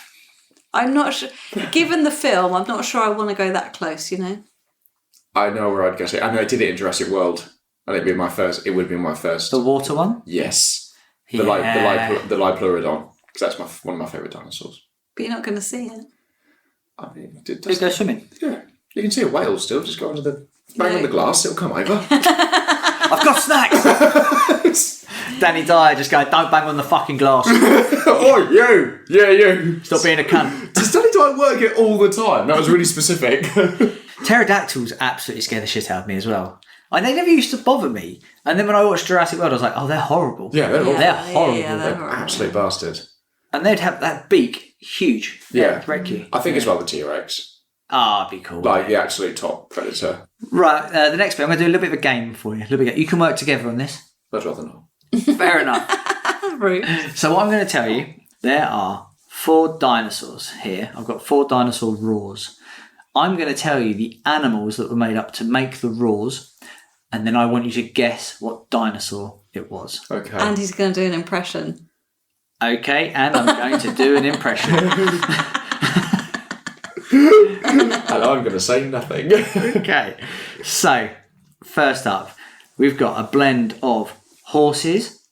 I'm not sure. Given the film, I'm not sure I want to go that close, you know? I know where I'd go see. I know I did it in Jurassic World, and it'd be my first. It would be my first. The water one? Yes, the Yeah. Liplurodon, because that's one of my favourite dinosaurs. But you're not going to see it. I mean, Just go swimming. yeah, you can see a whale still. Just go under the bang on the glass. It'll come over. I've got snacks! Danny Dyer just going, don't bang on the fucking glass. Oh, you! Yeah, you! Stop being a cunt. Does Danny Dyer work it all the time? That was really specific. Pterodactyls absolutely scare the shit out of me as well. They never used to bother me. And then when I watched Jurassic World, I was like, oh, they're horrible. Yeah, they're awful. They're horrible. Yeah, they're horrible. Absolute bastard. And they'd have that beak, huge. Yeah. They'd wreck you. I think as well the T-Rex. Ah, it'd be cool. Like the absolute top predator. Right, the next bit, I'm going to do a little bit of a game for you. You can work together on this. I'd rather not. Fair enough. Rude. So what I'm going to tell you, there are 4 dinosaurs here. I've got 4 dinosaur roars. I'm going to tell you the animals that were made up to make the roars, and then I want you to guess what dinosaur it was. Okay. And he's going to do an impression. Okay, and I'm going to do an impression. And I'm going to say nothing. Okay, so first up, we've got a blend of horses,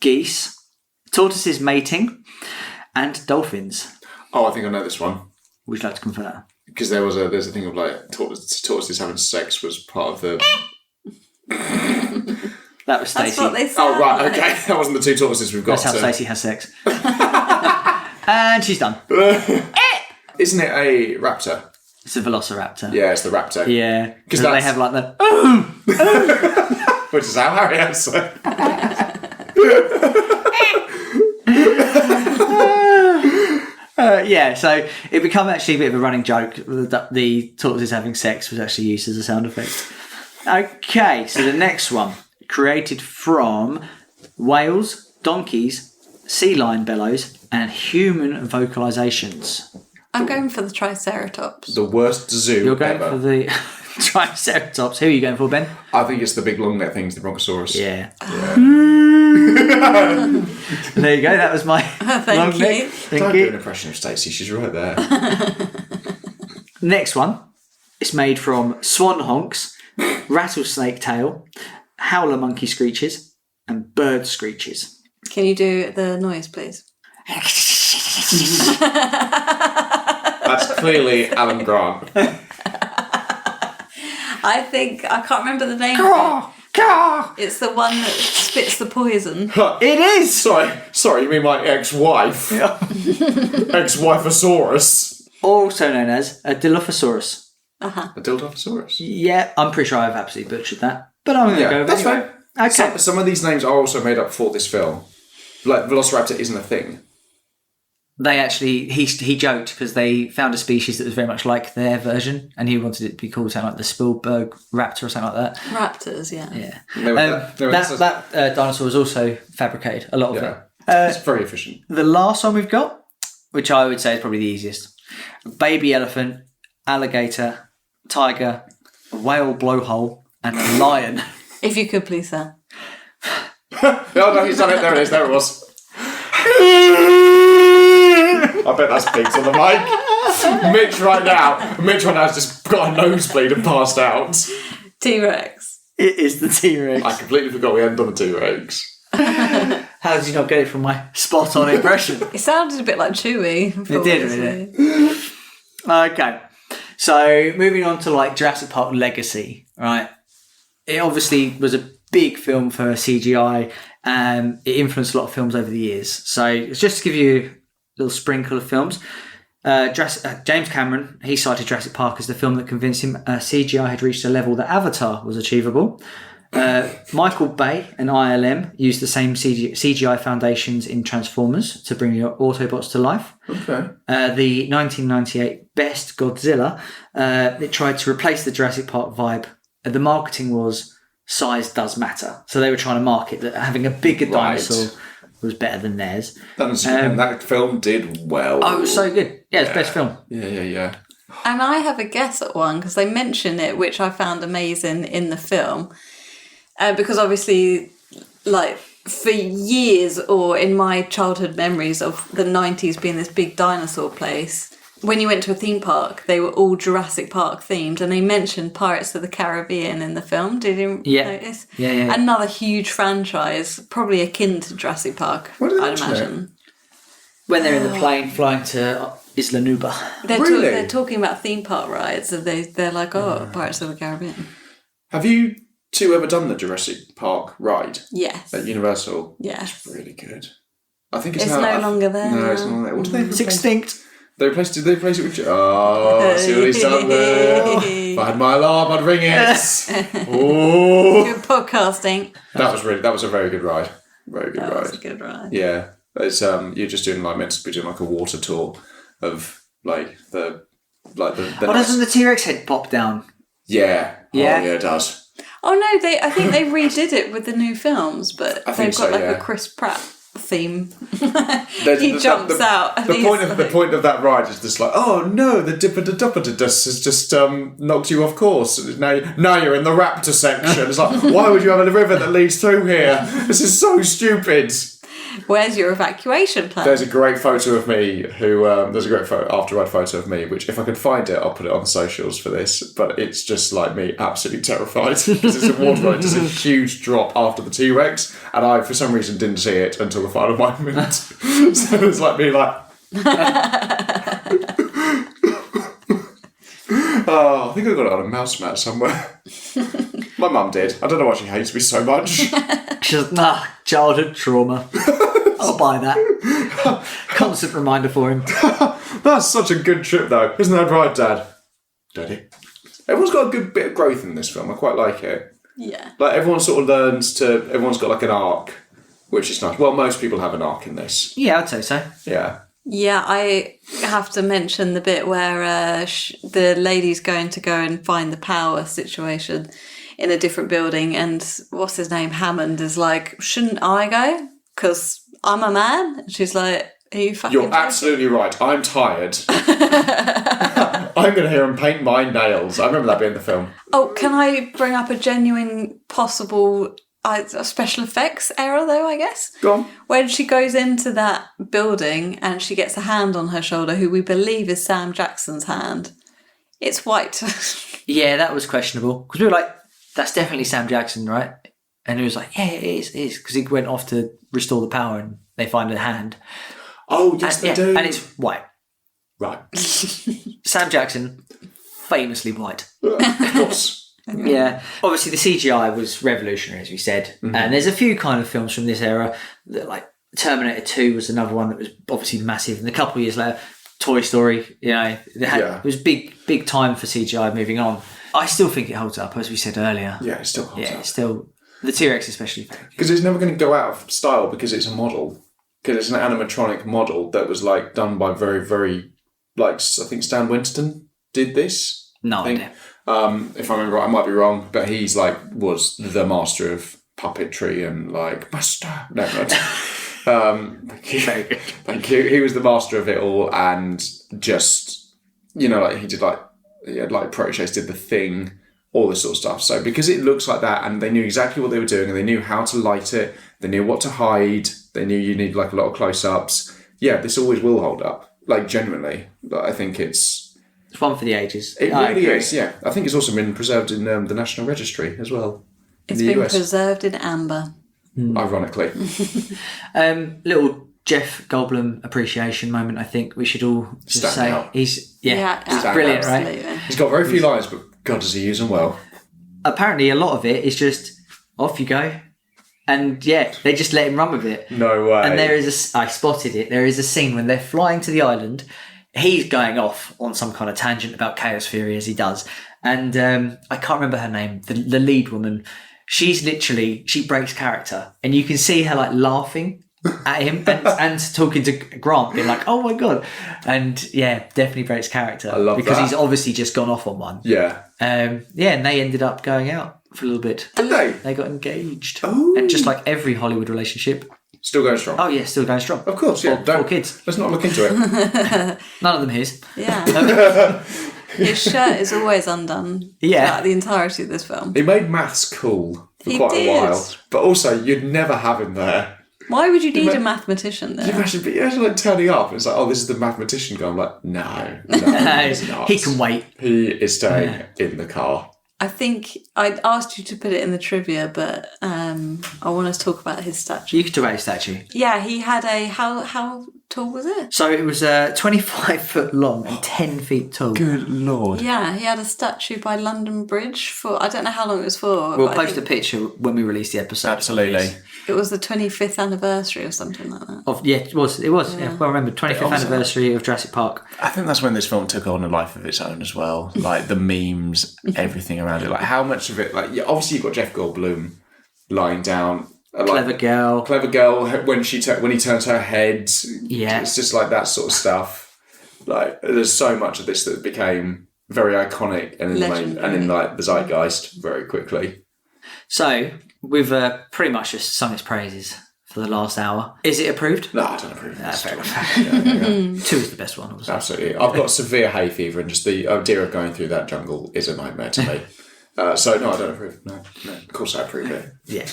geese, tortoises mating, and dolphins. Oh, I think I know this one. Would you like to confirm? Because there's a thing of like tortoises having sex was part of the. That was That's Stacey. what they said. Oh right, okay, that wasn't the 2 tortoises we've got. That's how Stacey has sex. And she's done. Isn't it a raptor? It's a velociraptor. Yeah, it's the raptor. Yeah, because that's- they have like the. Which is how Harry has it. Yeah, so it became actually a bit of a running joke. The tortoises having sex was actually used as a sound effect. Okay, so the next one, created from whales, donkeys, sea lion bellows, and human vocalizations. I'm going for the Triceratops. The worst zoo You're going ever. for the Triceratops. Who are you going for, Ben? I think it's the big long neck things, the Brontosaurus. Yeah. There you go. That was my Thank you. neck. Thank Don't you. do an impression of Stacey. She's right there. Next one. It's made from swan honks, rattlesnake tail, howler monkey screeches, and bird screeches. Can you do the noise, please? That's clearly Alan Grant. I can't remember the name of it. It's the one that spits the poison. It is! Sorry, you mean my ex-wife? Yeah. Ex-wifeosaurus. Also known as a Dilophosaurus. A Dilophosaurus. Yeah, I'm pretty sure I've absolutely butchered that. But I'm going to go with it. That's anyway. fine. Okay. Some of these names are also made up for this film. Like, Velociraptor isn't a thing. They actually, he joked because they found a species that was very much like their version and he wanted it to be called something like the Spielberg raptor or something like that. Raptors, yeah. Yeah. That dinosaur was also fabricated, a lot of it. it's very efficient. The last one we've got, which I would say is probably the easiest. Baby elephant, alligator, tiger, a whale blowhole, and a lion. If you could, please, sir. No, he's done it. There it is. There it was. I bet that's pigs on the mic. Mitch right now has just got a nosebleed and passed out. T-Rex. It is the T-Rex. I completely forgot we hadn't done the T-Rex. How did you not get it from my spot-on impression? It sounded a bit like Chewie. It did, didn't it? Okay. So, moving on to like Jurassic Park Legacy, right? It obviously was a big film for CGI and it influenced a lot of films over the years. So, just to give you a little sprinkle of films, James Cameron, he cited Jurassic Park as the film that convinced him CGI had reached a level that Avatar was achievable. Michael Bay and ILM used the same CGI foundations in Transformers to bring your Autobots to life. Okay. The 1998 Best Godzilla, it tried to replace the Jurassic Park vibe. The marketing was size does matter. So they were trying to market that having a bigger dinosaur was better than theirs. That film did well. Oh, it was so good. Yeah, it's best film. Yeah. And I have a guess at one because they mention it, which I found amazing in the film. Because obviously, like, for years or in my childhood memories of the 90s being this big dinosaur place, when you went to a theme park, they were all Jurassic Park themed, and they mentioned Pirates of the Caribbean in the film. Did you notice? Yeah. Another huge franchise, probably akin to Jurassic Park, I'd imagine. When they're in the plane flying to Isla Nublar. They're talking about theme park rides, and they're like, Pirates of the Caribbean. Have you two ever done the Jurassic Park ride? Yes. At Universal? Yes. It's really good. I think it's no longer there. No, it's no longer there. What did they It's extinct. Did they replace it with... Oh, see what he's done there. If I had my alarm, I'd ring it. Oh. Good podcasting. That was a very good ride. Very good ride. That was a good ride. Yeah. It's you're just doing meant to be doing like a water tour of the Doesn't the T-Rex head pop down? Yeah. Yeah. Oh, yeah, it does. Oh no, I think they redid it with the new films, but they've got a Chris Pratt theme. He jumps out. The point of that ride is just like, oh no, the Dippity-Duppity-Dust has just knocked you off course. Now you're in the raptor section. It's like, why would you have a river that leads through here? This is so stupid. Where's your evacuation plan? There's a great photo of me there's a great after ride photo of me, which if I could find it, I'll put it on the socials for this, but it's just like me absolutely terrified because it's a water ride, just a huge drop after the T-Rex, and I for some reason didn't see it until the final moment. So it's like me like oh, I think I got it on a mouse mat somewhere. My mum did. I don't know why she hates me so much. She's childhood trauma. I'll buy that. Constant reminder for him. That's such a good trip, though. Isn't that right, Dad? Daddy? Everyone's got a good bit of growth in this film. I quite like it. Yeah. Like, everyone sort of learns to... Everyone's got, like, an arc, which is nice. Well, most people have an arc in this. Yeah, I'd say so. Yeah. Yeah, I have to mention the bit where the lady's going to go and find the power situation in a different building, and what's his name, Hammond, is like, shouldn't I go? Because I'm a man. And she's like, are you fucking You're joking? absolutely right. I'm tired. I'm going to hear him paint my nails. I remember that being in the film. Oh, can I bring up a genuine possible special effects error, though, I guess? Go on. When she goes into that building and she gets a hand on her shoulder, who we believe is Sam Jackson's hand, it's white. Yeah, that was questionable. Because we were like, that's definitely Sam Jackson, right? And he was like, yeah, it is. Because he went off to restore the power and they find a hand. Oh, yes, they do. And it's white. Right. Sam Jackson, famously white. Of course. Yeah. Obviously, the CGI was revolutionary, as we said. Mm-hmm. And there's a few kind of films from this era that, like, Terminator 2 was another one that was obviously massive. And a couple of years later, Toy Story, it was big time for CGI moving on. I still think it holds up, as we said earlier. Yeah, it still holds up. Yeah, still. The T-Rex especially. Because it's never going to go out of style because it's a model. Because it's an animatronic model that was, like, done by very, very... Like, I think Stan Winston did this. No idea. If I remember right, I might be wrong, but he's was the master of puppetry and Buster. No, not. Thank you. He was the master of it all, and just he had proteges did the Thing, all this sort of stuff. So because it looks like that, and they knew exactly what they were doing, and they knew how to light it, they knew what to hide, they knew you need a lot of close-ups. Yeah, this always will hold up. Genuinely, I think it's one for the ages. It really is, yeah. I think it's also been preserved in the National Registry as well. It's been preserved in amber. Ironically. Little Jeff Goldblum appreciation moment, I think we should all just say. Out. He's brilliant, absolutely. Right? He's got very few lines, but God, does he use them well. Apparently, a lot of it is just, off you go. And they just let him run with it. No way. And I spotted it, there is a scene when they're flying to the island. He's going off on some kind of tangent about chaos theory, as he does. And I can't remember her name, the lead woman. She breaks character. And you can see her laughing at him and talking to Grant, being like, oh my God. And definitely breaks character. I love because he's obviously just gone off on one. Yeah. And they ended up going out for a little bit. Did they? They got engaged. Oh. And just like every Hollywood relationship. Still going strong. Oh yeah, still going strong. Of course, yeah. Four kids. Let's not look into it. None of them his. Yeah. His shirt is always undone. Yeah. The entirety of this film. He made maths cool for quite a while. But also, you'd never have him there. Why would you need a mathematician there? You imagine turning up and it's like, oh, this is the mathematician guy. I'm like, no, he's not. He can wait. He is staying in the car. I think I'd asked you to put it in the trivia, but I want us to talk about his statue. You could talk about his statue. Yeah, he had how tall was it? So it was 25 foot long and 10 feet tall. Good Lord. Yeah, he had a statue by London Bridge for, I don't know how long it was for. We'll post a picture when we release the episode. Absolutely. It was the 25th anniversary or something like that. It was. Yeah. Well, I remember 25th anniversary of Jurassic Park. I think that's when this film took on a life of its own as well. Like the memes, everything around it. Like how much of it, obviously you've got Jeff Goldblum lying down. Clever girl when he turns her head. Yeah. It's just like that sort of stuff. Like there's so much of this that became very iconic and in the zeitgeist very quickly. So we've pretty much just sung its praises for the last hour. Is it approved? No, I don't approve. Fair enough. 2 is the best one, obviously. Absolutely. I've got severe hay fever and just the idea of going through that jungle is a nightmare to me. So no, I don't approve. No, of course I approve it. Yeah.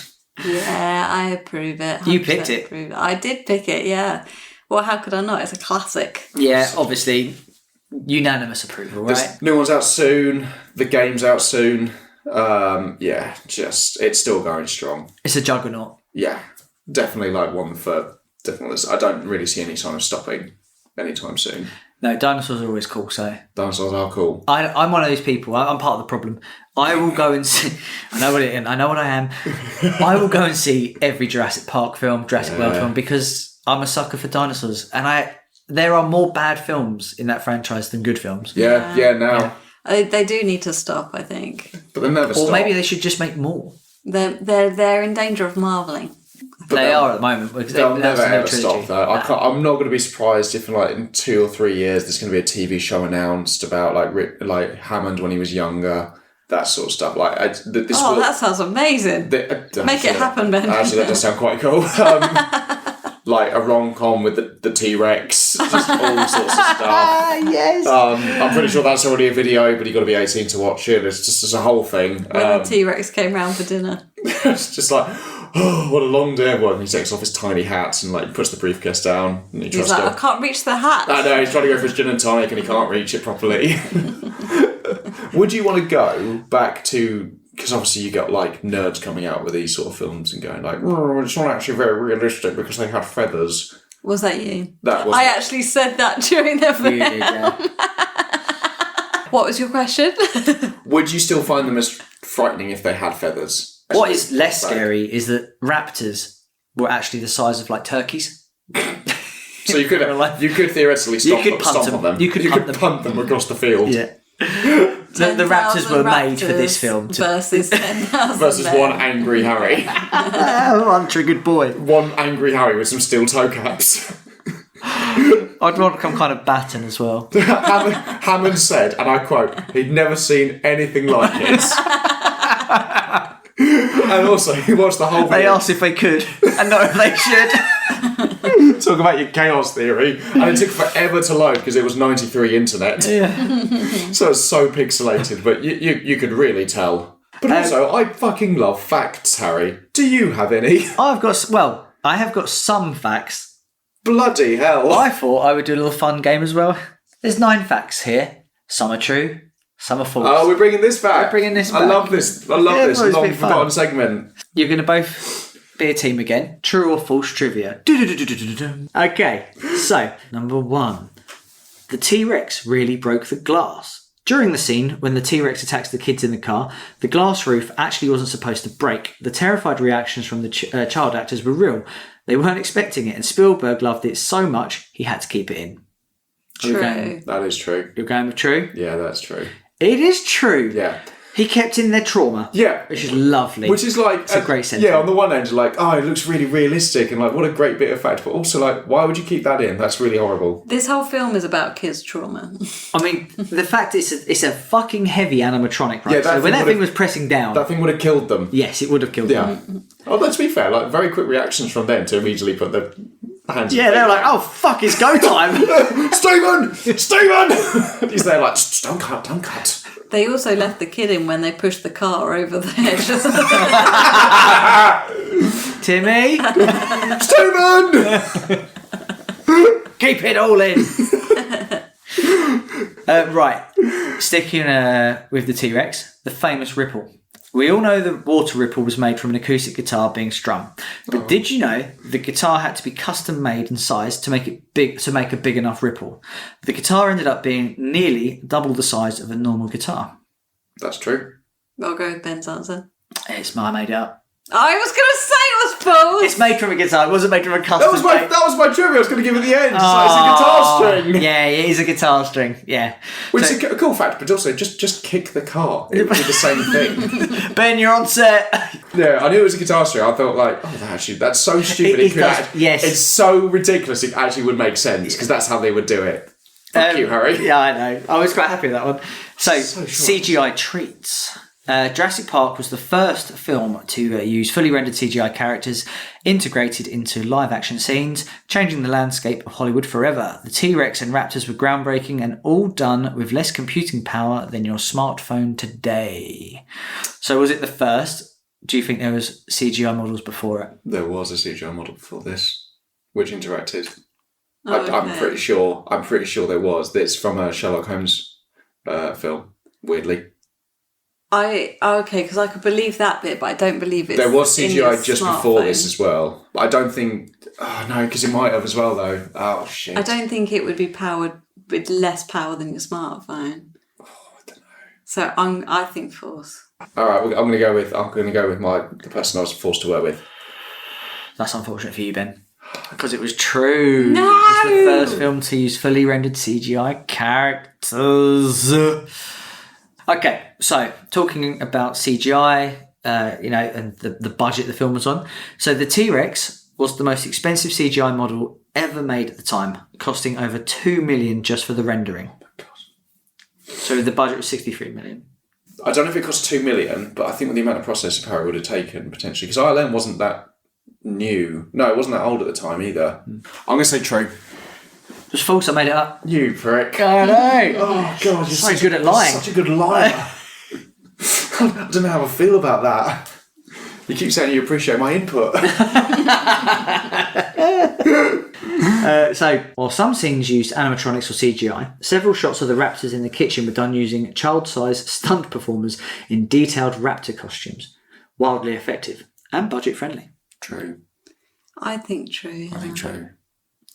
Yeah, I approve it. You picked it. I did pick it, yeah. Well, how could I not? It's a classic. Yeah, obviously, unanimous approval, right? This new one's out soon. The game's out soon. It's still going strong. It's a juggernaut. Yeah, definitely one for definitely. I don't really see any sign of stopping anytime soon. No, dinosaurs are always cool, so... Dinosaurs are cool. I'm one of those people. I'm part of the problem. I will go and see... I know what I am. I will go and see every Jurassic Park film, Jurassic World film, because I'm a sucker for dinosaurs. And there are more bad films in that franchise than good films. Yeah, now. They do need to stop, I think. But they never stop. Or maybe they should just make more. They're in danger of marvelling. But they are at the moment. They'll never ever stop though. I'm not going to be surprised if in 2 or 3 years there's going to be a TV show announced about like Hammond when he was younger, that sort of stuff. That sounds amazing. Make it happen, Ben. Actually, that does sound quite cool. like a rom-com with the T-Rex, just all sorts of stuff. Yes. I'm pretty sure that's already a video, but you've got to be 18 to watch it. It's a whole thing. When the T-Rex came round for dinner. It's just like, oh, what a long day of work. And he takes off his tiny hat and like puts the briefcase down. And He's like, I can't reach the hat. I know, he's trying to go for his gin and tonic and he can't reach it properly. Would you want to go back to... Because obviously you got like nerds coming out with these sort of films and going like, oh, it's not actually very realistic because they have feathers. Was that you? That was. I actually said that during the film. You did, yeah. What was your question? Would you still find them as frightening if they had feathers? What is less scary is that raptors were actually the size of like turkeys. So you could theoretically stomp on them. You could punt them across the field. Yeah. The raptors were made for this film. Versus 10,000 versus one angry Harry. One triggered boy. One angry Harry with some steel toe caps. I'd want to come kind of batten as well. Hammond said, and I quote, he'd never seen anything like it. And also, he watched the whole video. They asked if they could, and not if they should. Talk about your chaos theory. And it took forever to load because it was 93 internet. Yeah. So it's so pixelated, but you could really tell. But also, I fucking love facts, Harry. Do you have any? I have got some facts. Bloody hell. I thought I would do a little fun game as well. There's 9 facts here. Some are true, some are false. Oh, we're bringing this back. We're bringing this back. I love this. I love this long forgotten segment. You're going to both be a team again. True or false trivia. Okay, so number 1. The T-Rex really broke the glass. During the scene, when the T-Rex attacks the kids in the car, the glass roof actually wasn't supposed to break. The terrified reactions from the child actors were real. They weren't expecting it, and Spielberg loved it so much, he had to keep it in. True. That is true. You're going with true? Yeah, that's true. It is true. Yeah. He kept in their trauma. Yeah. Which is lovely. Which is like... It's a great sentiment. Yeah, on the one hand, you're like, oh, it looks really realistic and like, what a great bit of fact. But also like, why would you keep that in? That's really horrible. This whole film is about kids' trauma. I mean, the fact it's a fucking heavy animatronic, right? Yeah, so when that thing was pressing down... That thing would have killed them. Yes, it would have killed them. Yeah. Although, to be fair, like, very quick reactions from them to immediately put their hands... Yeah, they were like, oh, fuck, it's go time. Stephen! He's there like, don't cut. They also left the kid in when they pushed the car over the edge. Timmy! Stephen! Keep it all in. Right, sticking with the T-Rex, the famous ripple. We all know the water ripple was made from an acoustic guitar being strummed, but did you know the guitar had to be custom made and sized to make it big, to make a big enough ripple? The guitar ended up being nearly double the size of a normal guitar. That's true. I'll go with Ben's answer. I made it up. I was going to say it was false. It's made from a guitar. It wasn't made from a custom. That was my trivia. I was going to give it the end. It's a guitar string. Yeah, it is a guitar string. Yeah, which is a cool fact, but also just kick the car. It would be the same thing. Ben, you're on set. Yeah, I knew it was a guitar string. I thought like, that's so stupid. Yes, it's so ridiculous. It actually would make sense because that's how they would do it. Thank you, Harry. Yeah, I know. I was quite happy with that one. So CGI treats. Jurassic Park was the first film to use fully rendered CGI characters integrated into live-action scenes, changing the landscape of Hollywood forever. The T-Rex and Raptors were groundbreaking and all done with less computing power than your smartphone today. So was it the first? Do you think there was CGI models before it? There was a CGI model before this, which interacted. Oh, okay. I'm pretty sure there was. It's from a Sherlock Holmes film, weirdly. Because I could believe that bit, but I don't believe it. There was CGI just before this as well. I don't think... Oh, no, because it might have as well, though. Oh, shit. I don't think it would be powered with less power than your smartphone. Oh, I don't know. So I think false. All right, I'm going to go with the person I was forced to work with. That's unfortunate for you, Ben. Because it was true. No! It was the first film to use fully rendered CGI characters. Okay, so talking about CGI, and the budget the film was on. So the T-Rex was the most expensive CGI model ever made at the time, costing over $2 million just for the rendering. Oh my God. So the budget was $63 million. I don't know if it cost $2 million, but I think with the amount of processing power it would have taken, potentially, because ILM wasn't that new. No, it wasn't that old at the time either. I'm going to say true. Just false, I made it up. You prick. I know. Oh, God, you're so good at lying. Such a good liar. I don't know how I feel about that. You keep saying you appreciate my input. So, while some scenes used animatronics or CGI, several shots of the raptors in the kitchen were done using child-sized stunt performers in detailed raptor costumes. Wildly effective and budget-friendly. True. I think true. Yeah. I think true.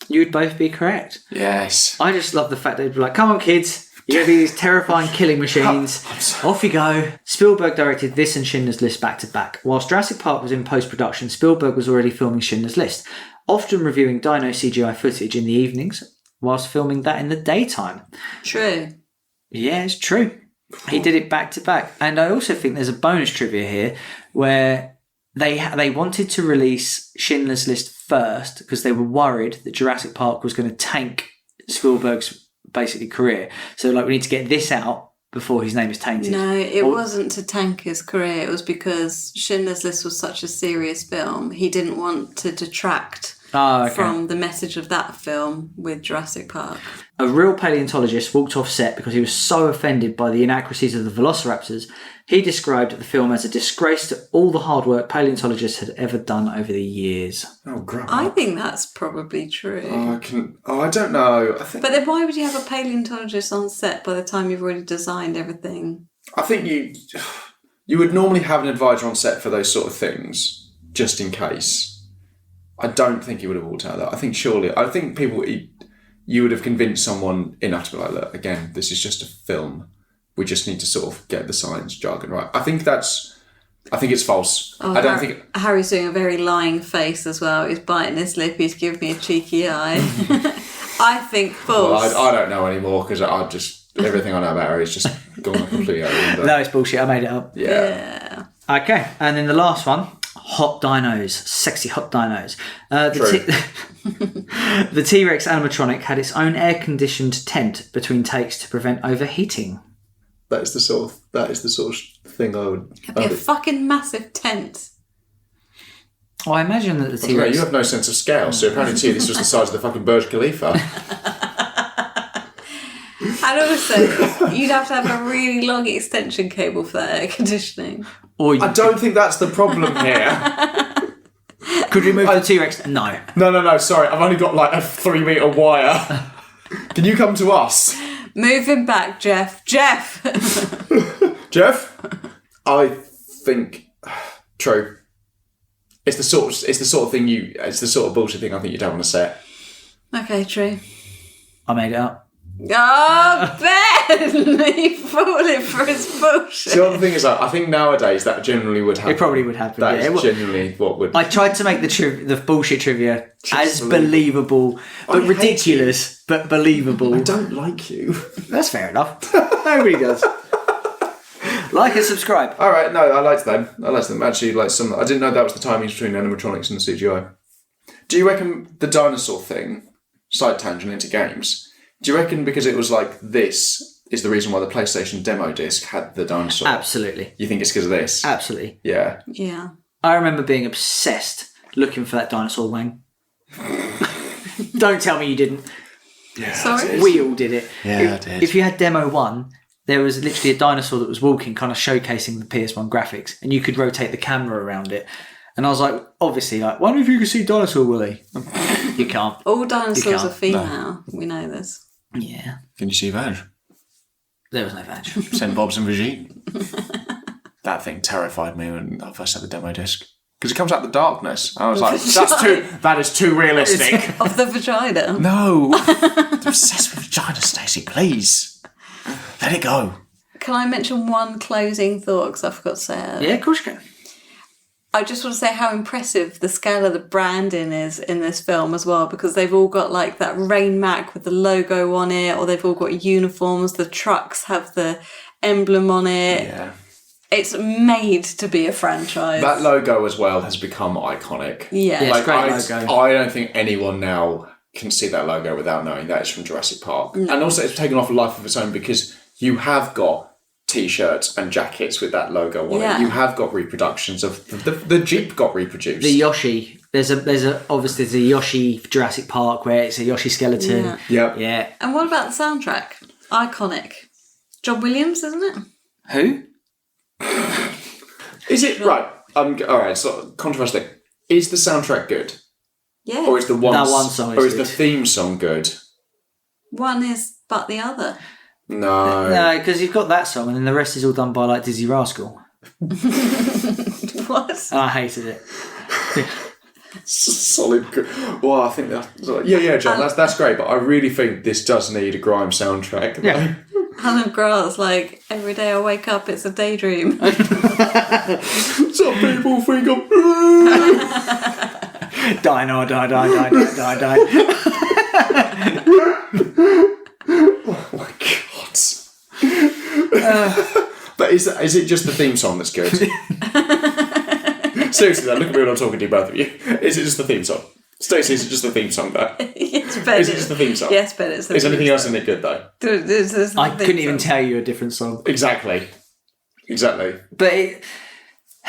You'd both be correct. Yes. I just love the fact they'd be like, come on kids, you're going to be these terrifying killing machines. Off you go. Spielberg directed this and Schindler's List back to back. Whilst Jurassic Park was in post-production, Spielberg was already filming Schindler's List, often reviewing dino CGI footage in the evenings, whilst filming that in the daytime. True. Yeah, it's true. He did it back to back. And I also think there's a bonus trivia here where they wanted to release Schindler's List first because they were worried that Jurassic Park was going to tank Spielberg's basically career. So like, we need to get this out before his name is tainted. No, it wasn't to tank his career. It was because Schindler's List was such a serious film. He didn't want to detract from the message of that film with Jurassic Park. A real paleontologist walked off set because he was so offended by the inaccuracies of the Velociraptors. He described the film as a disgrace to all the hard work paleontologists had ever done over the years. Oh, great. I think that's probably true. I don't know. But then why would you have a paleontologist on set by the time you've already designed everything? I think you would normally have an advisor on set for those sort of things, just in case. I don't think he would have walked out of that. I think you would have convinced someone enough to be like, look, again, this is just a film. We just need to sort of get the science jargon right. I think it's false. Oh, I don't think... Harry's doing a very lying face as well. He's biting his lip. He's giving me a cheeky eye. I think false. Well, I don't know anymore because everything I know about Harry is just gone completely out of the window. No, it's bullshit. I made it up. Yeah. Okay, and then the last one. Hot dinos, sexy hot dinos. The T-Rex animatronic had its own air-conditioned tent between takes to prevent overheating. That is the sort of thing I would... It'd be a fucking massive tent. Well, I imagine that the T-Rex... You have no sense of scale, so apparently to you this was the size of the fucking Burj Khalifa. And also, you'd have to have a really long extension cable for that air conditioning. I don't think that's the problem here. Could we move the T-Rex? No. No, sorry. I've only got like a 3-metre wire. Can you come to us? Move him back, Jeff. Jeff! I think... True. It's the sort of bullshit thing I think you don't want to say. Okay, true. I made it up. Oh, Ben! You're falling for his bullshit. The other thing is, I think nowadays that generally would happen. It probably would happen. That is genuinely what would... I tried to make the bullshit trivia as believable, but ridiculous, but believable. I don't like you. That's fair enough. Nobody does. Like and subscribe. All right, no, I liked them. Actually, like some... I didn't know that was the timings between animatronics and the CGI. Do you reckon the dinosaur thing, side tangent into games... Do you reckon because it was like this is the reason why the PlayStation demo disc had the dinosaur? Absolutely. You think it's because of this? Absolutely. Yeah. Yeah. I remember being obsessed looking for that dinosaur wang. Don't tell me you didn't. Yeah. Sorry? We all did it. Yeah, I did. If you had demo 1, there was literally a dinosaur that was walking, kind of showcasing the PS1 graphics, and you could rotate the camera around it. And I was like, obviously, wonder if you could see dinosaur, Willie. You can't. All dinosaurs are female. No. We know this. Yeah. Can you see Vag? There was no Vag. Send Bob's and Brigitte. That thing terrified me when I first had the demo disc. Because it comes out of the darkness. I was like, that is too realistic. Of the vagina? No. I'm obsessed with vagina, Stacey, please. Let it go. Can I mention one closing thought because I forgot to say it? Yeah, of course you can. I just want to say how impressive the scale of the branding is in this film as well, because they've all got like that Rain Mac with the logo on it, or they've all got uniforms. The trucks have the emblem on it. Yeah. It's made to be a franchise. That logo as well has become iconic. Yeah. It's a great logo. I don't think anyone now can see that logo without knowing that it's from Jurassic Park. No. And also it's taken off a life of its own because you have got T-shirts and jackets with that logo on it. You have got reproductions of the Jeep got reproduced. The Yoshi There's obviously there's a Yoshi Jurassic Park where it's a Yoshi skeleton. Yeah. And what about the soundtrack? Iconic. John Williams, isn't it? Who? Is it right? All right. So controversial thing. Is the soundtrack good? Yeah. Or is the one song or is is the good. theme song good? One is but the other. No. No, because you've got that song and then the rest is all done by like Dizzy Rascal. What? And I hated it. Solid. Well, I think that. Yeah, John. That's great, but I really think this does need a grime soundtrack. Yeah. Hannah Grass, like, every day I wake up, it's a daydream. Some people think I'm. Die. Oh my god. But is it just the theme song that's good? Seriously, though, look at me when I'm talking to you, both of you. Is it just the theme song? Stacey, is it just the theme song, though? Yes, Ben. Is it just the theme song? Yes, Ben, it's the Is theme anything song. else in it good, though? I couldn't even tell you a different song. Exactly. But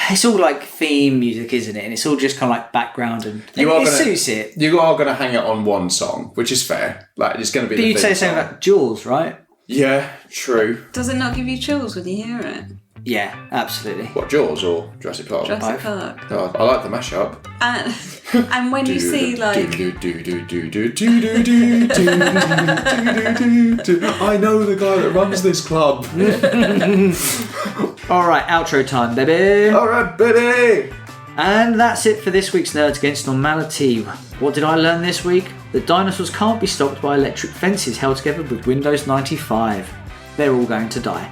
it's all like theme music, isn't it? And it's all just kind of like background and it suits it. You are going to hang it on one song, which is fair. Like, it's going to be But the you'd theme say song. something about Jaws, right? Yeah, true. Does it not give you chills when you hear it? Yeah, absolutely. What, Jaws or Jurassic Park? Jurassic Park. Oh, I like the mashup. And when you see, like... I know the guy that runs this club. All right, outro time, baby. All right, baby. And that's it for this week's Nerds Against Normality. What did I learn this week? That dinosaurs can't be stopped by electric fences held together with Windows 95. They're all going to die.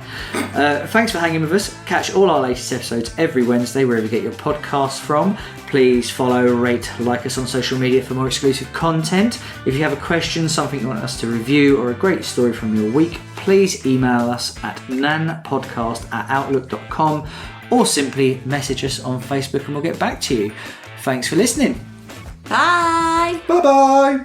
Thanks for hanging with us. Catch all our latest episodes every Wednesday wherever you get your podcasts from. Please follow, rate, like us on social media for more exclusive content. If you have a question, something you want us to review, or a great story from your week, please email us at nanpodcast@outlook.com or simply message us on Facebook and we'll get back to you. Thanks for listening. Bye! Bye-bye.